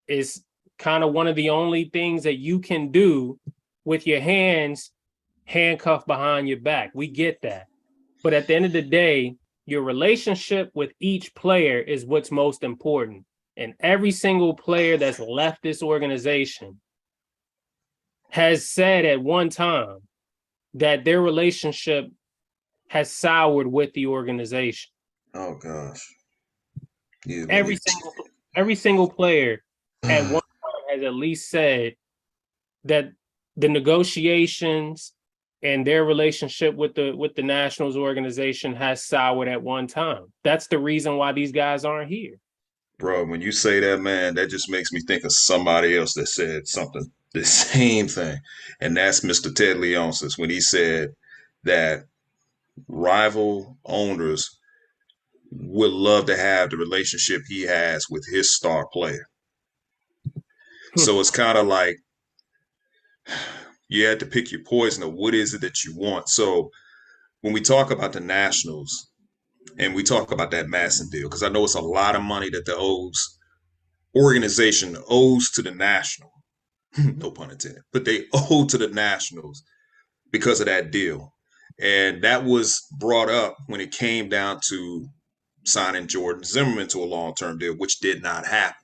is kind of one of the only things that you can do with your hands handcuffed behind your back. We get that. But at the end of the day, your relationship with each player is what's most important. And every single player that's left this organization has said at one time that their relationship has soured with the organization. Oh gosh. Yeah. When Every you. single every single player at one time has at least said that the negotiations and their relationship with the Nationals organization has soured at one time. That's the reason why these guys aren't here. Bro, when you say that, man, that just makes me think of somebody else that said something, the same thing. And that's Mr. Ted Leonsis when he said that rival owners would love to have the relationship he has with his star player. So it's kind of like you had to pick your poison of what is it that you want. So when we talk about the Nationals and we talk about that Masson deal, because I know it's a lot of money that the organization owes to the National, no pun intended, but they owe to the Nationals because of that deal. And that was brought up when it came down to signing Jordan Zimmerman to a long term deal, which did not happen.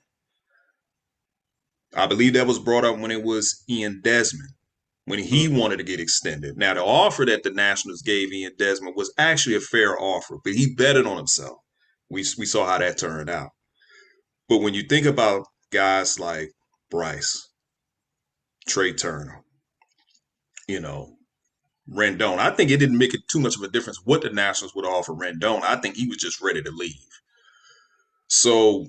I believe that was brought up when it was Ian Desmond, when he wanted to get extended. Now, the offer that the Nationals gave Ian Desmond was actually a fair offer, but he betted on himself. We saw how that turned out. But when you think about guys like Bryce, Trey Turner, you know, Rendon. I think it didn't make it too much of a difference what the Nationals would offer Rendon. I think he was just ready to leave. So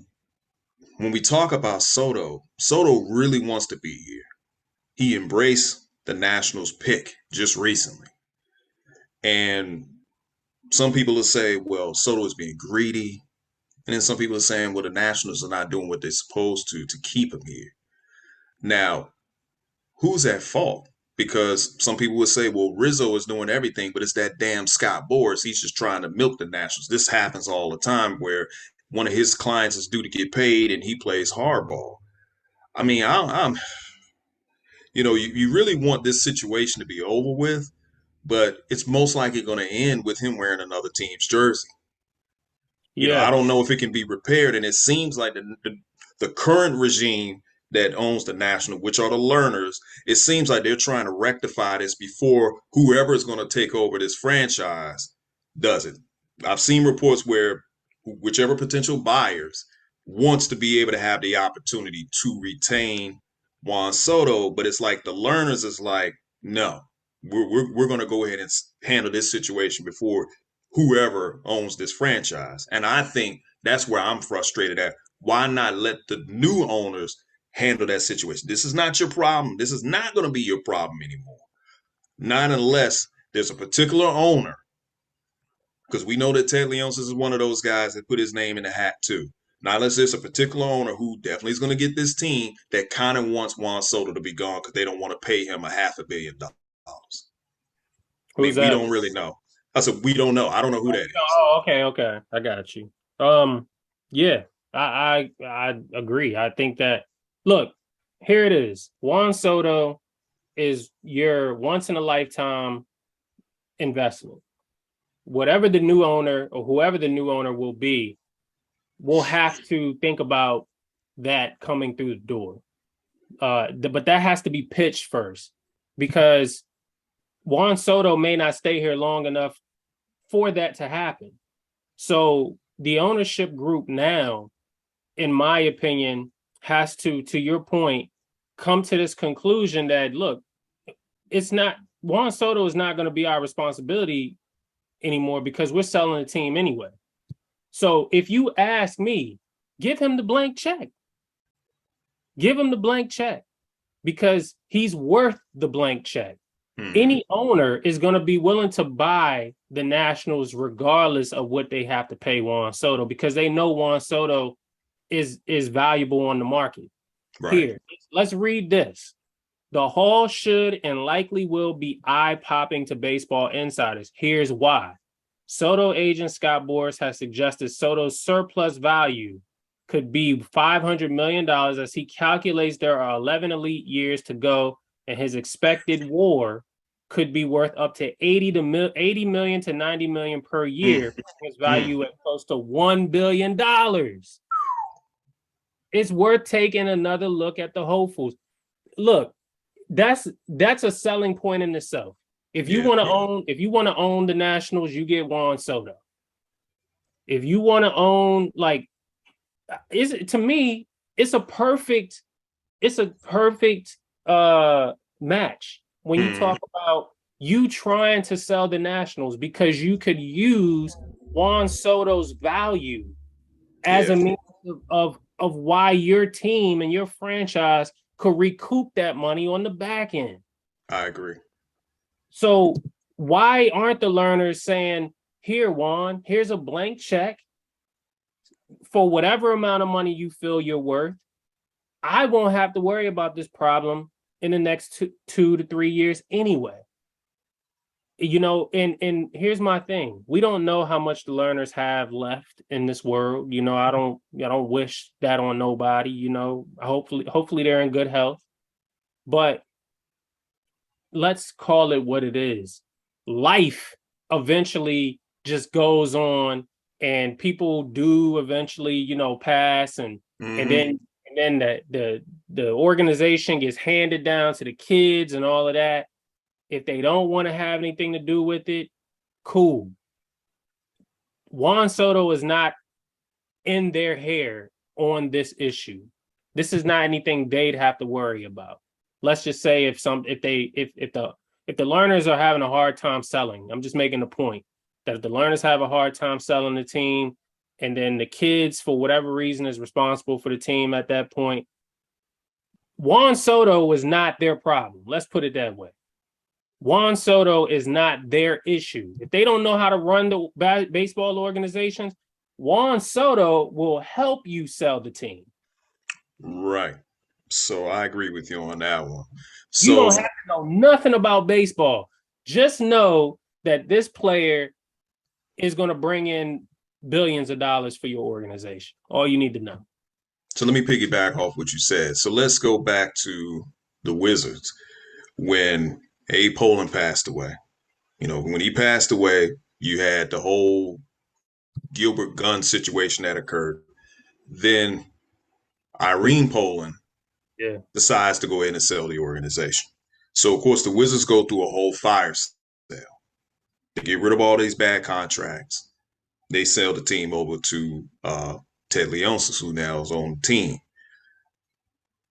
when we talk about Soto, Soto really wants to be here. He embraced the Nationals pick just recently. And some people will say, well, Soto is being greedy. And then some people are saying, well, the Nationals are not doing what they're supposed to keep him here. Now, who's at fault? Because some people would say, well, Rizzo is doing everything, but it's that damn Scott Boras. He's just trying to milk the Nationals. This happens all the time where one of his clients is due to get paid and he plays hardball. I mean, I'm you really want this situation to be over with, but it's most likely going to end with him wearing another team's jersey. Yeah, I don't know if it can be repaired. And it seems like the current regime that owns the National, which are the learners, it seems like they're trying to rectify this before whoever is going to take over this franchise does it. I've seen reports where whichever potential buyers wants to be able to have the opportunity to retain Juan Soto, but it's like the learners is like, no, we're going to go ahead and handle this situation before whoever owns this franchise. And I think that's where I'm frustrated at. Why not let the new owners handle that situation? This is not your problem. This is not going to be your problem anymore. Not unless there's a particular owner, because we know that Ted Leonsis is one of those guys that put his name in the hat too. Not unless there's a particular owner who definitely is going to get this team that kind of wants Juan Soto to be gone because they don't want to pay him $500 million. I Who's mean, we that? don't really know. I said we don't know. I don't know who that is. Oh, okay, I got you. Yeah, I agree. I think that look, here it is. Juan Soto is your once in a lifetime investment. Whatever the new owner or whoever the new owner will be, will have to think about that coming through the door. But that has to be pitched first because Juan Soto may not stay here long enough for that to happen. So the ownership group now, in my opinion, has to your point, come to this conclusion that look, it's not Juan Soto is not going to be our responsibility anymore because we're selling the team anyway. So if you ask me, give him the blank check. Give him the blank check because he's worth the blank check. Any owner is going to be willing to buy the Nationals regardless of what they have to pay Juan Soto because they know Juan Soto is valuable on the market. Right. Here, let's read this. The haul should and likely will be eye-popping to baseball insiders. Here's why. Soto agent Scott Boras has suggested Soto's surplus value could be $500 million as he calculates there are 11 elite years to go and his expected WAR could be worth up to 80 million to 90 million per year, his value at close to $1 billion. It's worth taking another look at the hopefuls. Look, that's a selling point in itself. If you want to own the Nationals, you get Juan Soto. If you want to own, like, to me, it's a perfect match when you talk about you trying to sell the Nationals because you could use Juan Soto's value as a means of why your team and your franchise could recoup that money on the back end. I agree. So why aren't the learners saying, here, Juan, here's a blank check for whatever amount of money you feel you're worth? I won't have to worry about this problem in the next 2 to 3 years anyway. You know, and here's my thing. We don't know how much the learners have left in this world. You know, I don't wish that on nobody, you know. Hopefully they're in good health. But let's call it what it is. Life eventually just goes on and people do eventually, you know, pass and then the organization gets handed down to the kids and all of that. If they don't want to have anything to do with it, cool. Juan Soto is not in their hair on this issue. This is not anything they'd have to worry about. Let's just say if the learners are having a hard time selling, I'm just making the point that if the learners have a hard time selling the team, and then the kids, for whatever reason, is responsible for the team at that point, Juan Soto was not their problem. Let's put it that way. Juan Soto is not their issue. If they don't know how to run the baseball organizations, Juan Soto will help you sell the team. Right. So I agree with you on that one. So you don't have to know nothing about baseball. Just know that this player is going to bring in billions of dollars for your organization. All you need to know. So let me piggyback off what you said. So let's go back to the Wizards when Abe Pollin passed away. You know, when he passed away, you had the whole Gilbert Gunn situation that occurred. Then Irene Pollin decides to go ahead and sell the organization. So, of course, the Wizards go through a whole fire sale. They get rid of all these bad contracts. They sell the team over to Ted Leonsis, who now is on the team.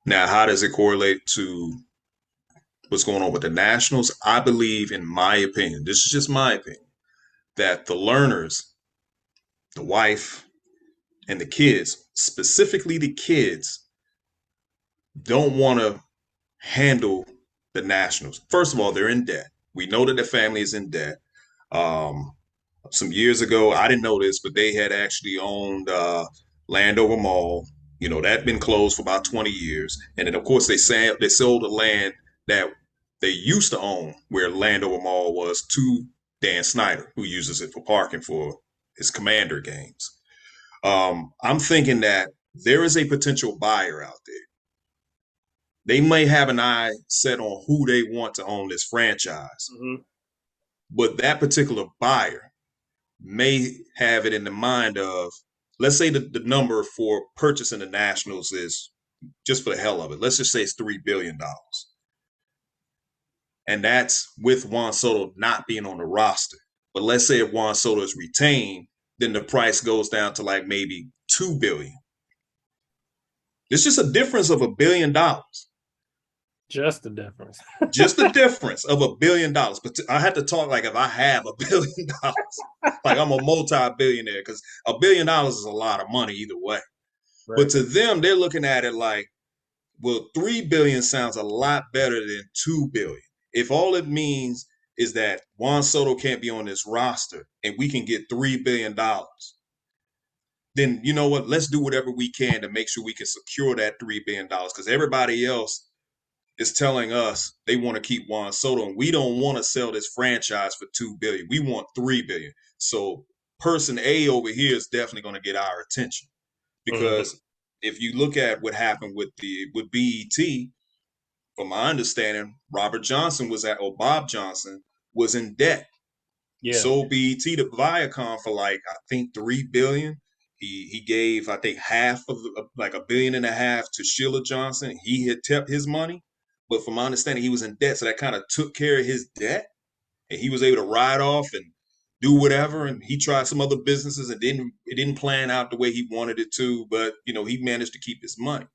Now, how does it correlate to what's going on with the Nationals? I believe, in my opinion, this is just my opinion, that the learners, the wife, and the kids, specifically the kids, don't want to handle the Nationals. First of all, they're in debt. We know that the family is in debt. Um, some years ago, I didn't know this, but they had actually owned Landover Mall. You know, that had been closed for about 20 years. And then, of course, they sold the land that they used to own where Landover Mall was to Dan Snyder, who uses it for parking for his Commander games. I'm thinking that there is a potential buyer out there. They may have an eye set on who they want to own this franchise, Mm-hmm. but that particular buyer may have it in the mind of, let's say the number for purchasing the Nationals is, just for the hell of it, let's just say it's $3 billion. And that's with Juan Soto not being on the roster. But let's say if Juan Soto is retained, then the price goes down to like maybe $2 billion. It's just a difference of $1 billion. Just the difference. Just the difference of $1 billion. But I had to talk like if I have $1 billion, like I'm a multi-billionaire, because $1 billion is a lot of money either way. Right. But to them, they're looking at it like, well, 3 billion sounds a lot better than 2 billion. If all it means is that Juan Soto can't be on this roster and we can get $3 billion, then you know what? Let's do whatever we can to make sure we can secure that $3 billion, because everybody else is telling us they want to keep Juan Soto, and we don't want to sell this franchise for 2 billion. We want 3 billion. So person A over here is definitely going to get our attention, Mm-hmm. because if you look at what happened with BET, from my understanding, Robert Johnson was at, or Bob Johnson was in debt. He Yeah. sold BET to Viacom for like, I think, 3 billion. He gave, I think, half of like $1.5 billion to Sheila Johnson. He had kept his money, but from my understanding, he was in debt, so that kind of took care of his debt, and he was able to ride off and do whatever. And he tried some other businesses and it didn't plan out the way he wanted it to, but you know, he managed to keep his money.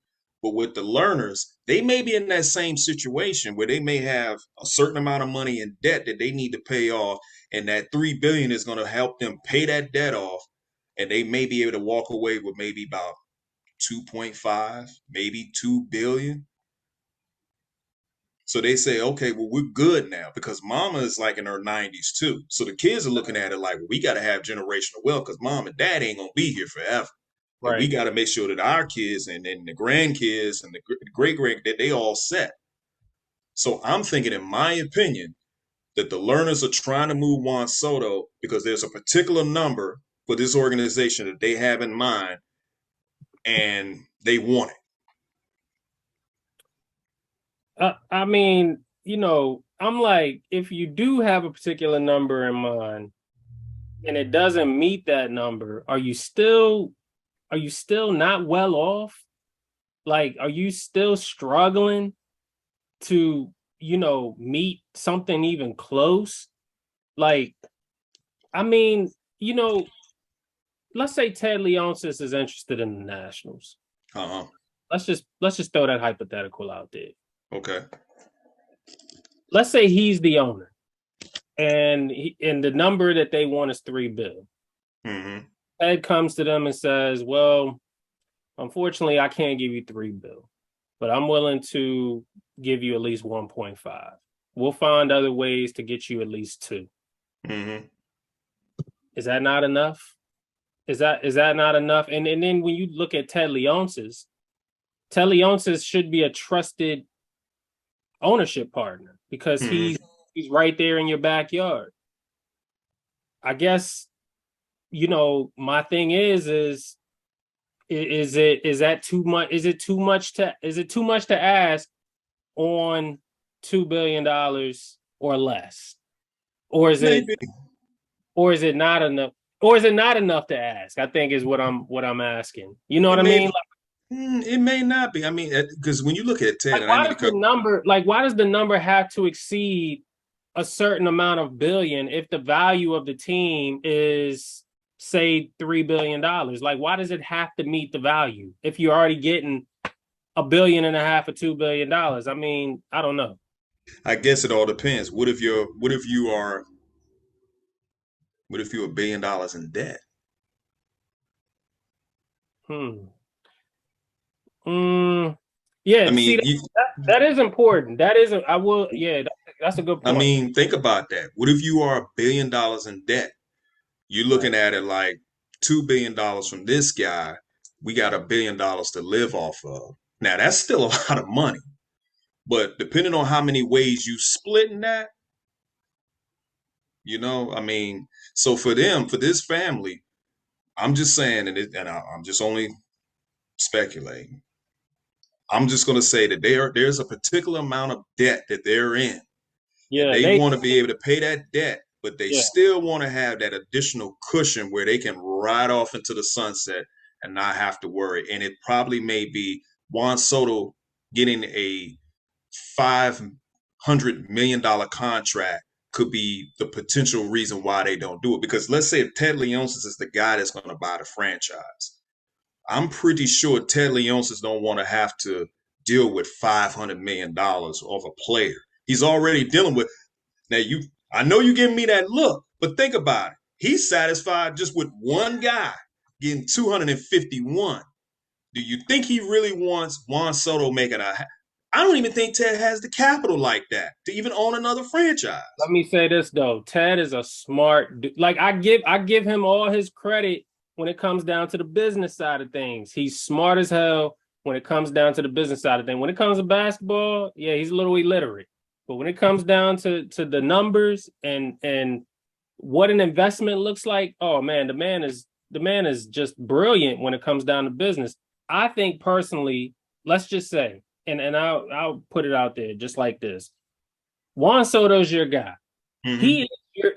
But with the learners, they may be in that same situation where they may have a certain amount of money in debt that they need to pay off, and that 3 billion is going to help them pay that debt off, and they may be able to walk away with maybe about 2.5, maybe 2 billion. So they say, okay, well, we're good now, because mama is like in her 90s too. So the kids are looking at it like, well, we got to have generational wealth, because mom and dad ain't going to be here forever. And we Right. got to make sure that our kids and the grandkids and the great great, that they all set. So I'm thinking, in my opinion, that the learners are trying to move Juan Soto because there's a particular number for this organization that they have in mind, and they want it. I mean, I'm like, if you do have a particular number in mind and it doesn't meet that number, are you still not well off? Like, are you still struggling to, meet something even close? Like, I mean, let's say Ted Leonsis is interested in the Nationals. Uh-huh. Let's just throw that hypothetical out there. Okay. Let's say he's the owner, and the number that they want is $3 billion. Mm-hmm. Ted comes to them and says, "Well, unfortunately, I can't give you $3 billion, but I'm willing to give you at least 1.5. We'll find other ways to get you at least 2. Mm-hmm. Is that not enough? Is that not enough? And then when you look at Ted Leonsis should be a trusted ownership partner, because he's Mm-hmm. right there in your backyard. I guess, my thing is that too much? Is it too much to ask on $2 billion or less? Or is it Maybe. or is it not enough? Or is it not enough to ask? I think is what I'm asking. You know It what I may. mean? It may not be. I mean, because when you look at Ted, Like, and I why need to does the cut. number why does the number have to exceed a certain amount of billion if the value of the team is, say, $3 billion? Like, why does it have to meet the value if you're already getting 1.5 billion or $2 billion? I mean, I don't know. I guess it all depends. What if you are What if you're $1 billion in debt? Hmm. Mm, yeah, I see mean, that is important. That is I will yeah, that's a good I point. mean, think about that. What if you are $1 billion in debt? You're looking Right. at it like $2 billion from this guy. We got $1 billion to live off of. Now that's still a lot of money, but depending on how many ways you splitting that, I mean, so for them, for this family, I'm just saying, I'm just only speculating. I'm just going to say that there's a particular amount of debt that they're in, and Yeah, they they want to be able to pay that debt, but they yeah. still want to have that additional cushion where they can ride off into the sunset and not have to worry. And it probably may be Juan Soto getting a $500 million contract could be the potential reason why they don't do it. Because let's say if Ted Leonsis is the guy that's going to buy the franchise, I'm pretty sure Ted Leonsis don't want to have to deal with $500 million of a player. He's already dealing with now. I know you giving me that look, but think about it. He's satisfied just with one guy getting 251. Do you think he really wants Juan Soto making a? I don't even think Ted has the capital like that to even own another Let franchise. me say this though. Ted is a smart dude. Like I give him all his credit when it comes down to the business side of things. He's smart as hell when it comes down to the business side of things. When it comes to basketball, yeah, he's a little illiterate. But when it comes down to the numbers and what an investment looks like, oh man, the man is just brilliant when it comes down to business. I think personally, let's just say, and I'll put it out there just like this. Juan Soto's your guy. Mm-hmm.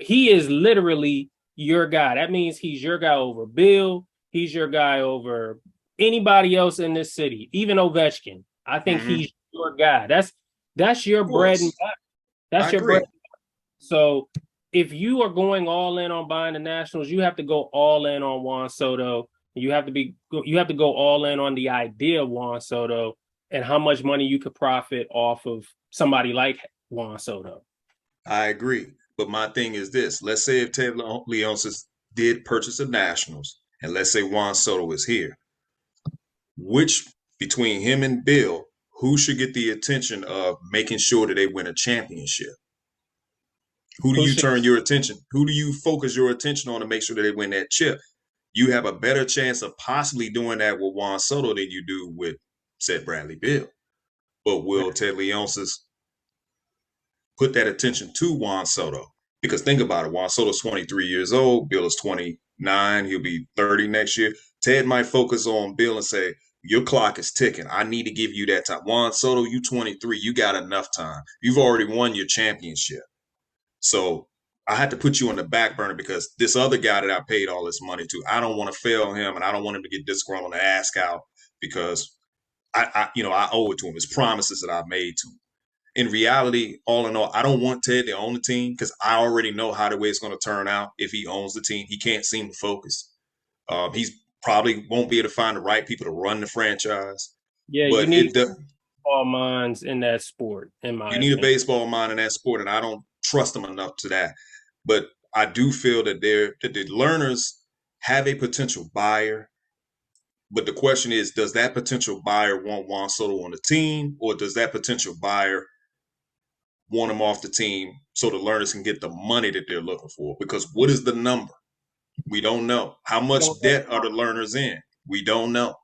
He is literally your guy. That means he's your guy over Bill. He's your guy over anybody else in this city, even Ovechkin. I think Mm-hmm. he's your guy. That's your Of bread and course, butter. I That's your bread. agree. So if you are going all in on buying the Nationals, you have to go all in on Juan Soto. You have to go all in on the idea of Juan Soto and how much money you could profit off of somebody like Juan Soto. I agree. But my thing is this: let's say if Ted Leonsis did purchase the Nationals, and let's say Juan Soto is here, which between him and Bill, who should get the attention of making sure that they win a championship? Who do Who you should turn your attention? Who do you focus your attention on to make sure that they win that chip? You have a better chance of possibly doing that with Juan Soto than you do with said Bradley Bill. But will Ted Leonsis put that attention to Juan Soto? Because think about it, Juan Soto's 23 years old, Bill is 29, he'll be 30 next year. Ted might focus on Bill and say, your clock is ticking. I need to give you that time. Juan Soto, you 23, you got enough time. You've already won your championship. So I had to put you on the back burner because this other guy that I paid all this money to, I don't want to fail him and I don't want him to get disgruntled and ask out because I owe it to him. It's promises that I've made to him. In reality, all in all, I don't want Ted to own the team because I already know how the way it's going to turn out if he owns the team. He can't seem to focus. He's probably won't be able to find the right people to run the franchise. Yeah, you But need all minds in that sport, in my you need a opinion. baseball mind in that sport, and I don't trust them enough to that. But I do feel that the learners have a potential buyer. But the question is, does that potential buyer want Juan Soto on the team, or does that potential buyer want him off the team so the learners can get the money that they're looking for? Because what is the number? We don't know. How You much don't know, debt are the learners in? We don't know.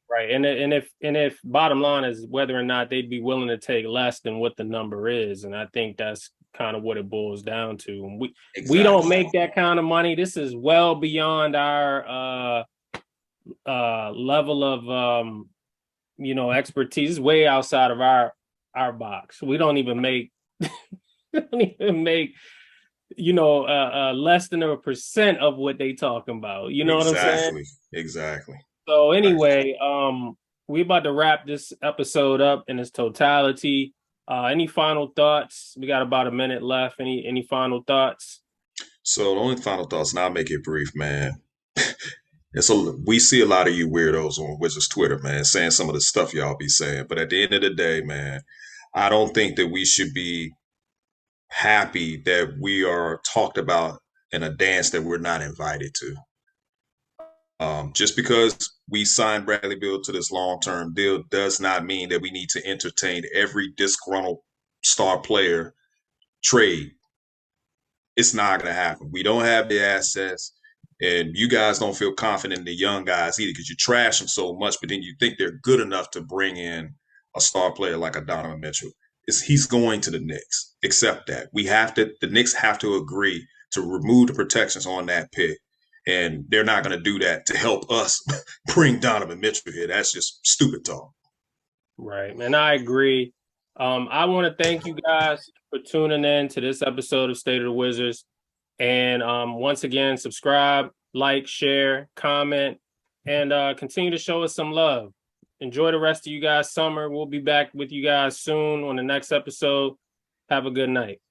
right? And if bottom line is whether or not they'd be willing to take less than what the number is, and I think that's kind of what it boils down to. And we don't Exactly. make that kind of money. This is well beyond our level of expertise. It's way outside of our box. We don't even make we don't even make less than a percent of what they talking about. You know what I'm saying? Exactly. Exactly. So Right. anyway, we about to wrap this episode up in its totality. Any final thoughts? We got about a minute left. Any final thoughts? So the only final thoughts, and I'll make it brief, man. We see a lot of you weirdos on Wizards Twitter, man, saying some of the stuff y'all be saying. But at the end of the day, man, I don't think that we should be happy that we are talked about and a dance that we're not invited to. Just because we signed Bradley Beal to this long-term deal does not mean that we need to entertain every disgruntled star player trade. It's not going to happen. We don't have the assets, and you guys don't feel confident in the young guys either because you trash them so much, but then you think they're good enough to bring in a star player like a Donovan Mitchell. He's going to the Knicks. Accept that. The Knicks have to agree to remove the protections on that pick. And they're not going to do that to help us bring Donovan Mitchell here. That's just stupid talk. Right. And I agree. I want to thank you guys for tuning in to this episode of State of the Wizards. And once again, subscribe, like, share, comment, and continue to show us some love. Enjoy the rest of you guys' summer. We'll be back with you guys soon on the next episode. Have a good night.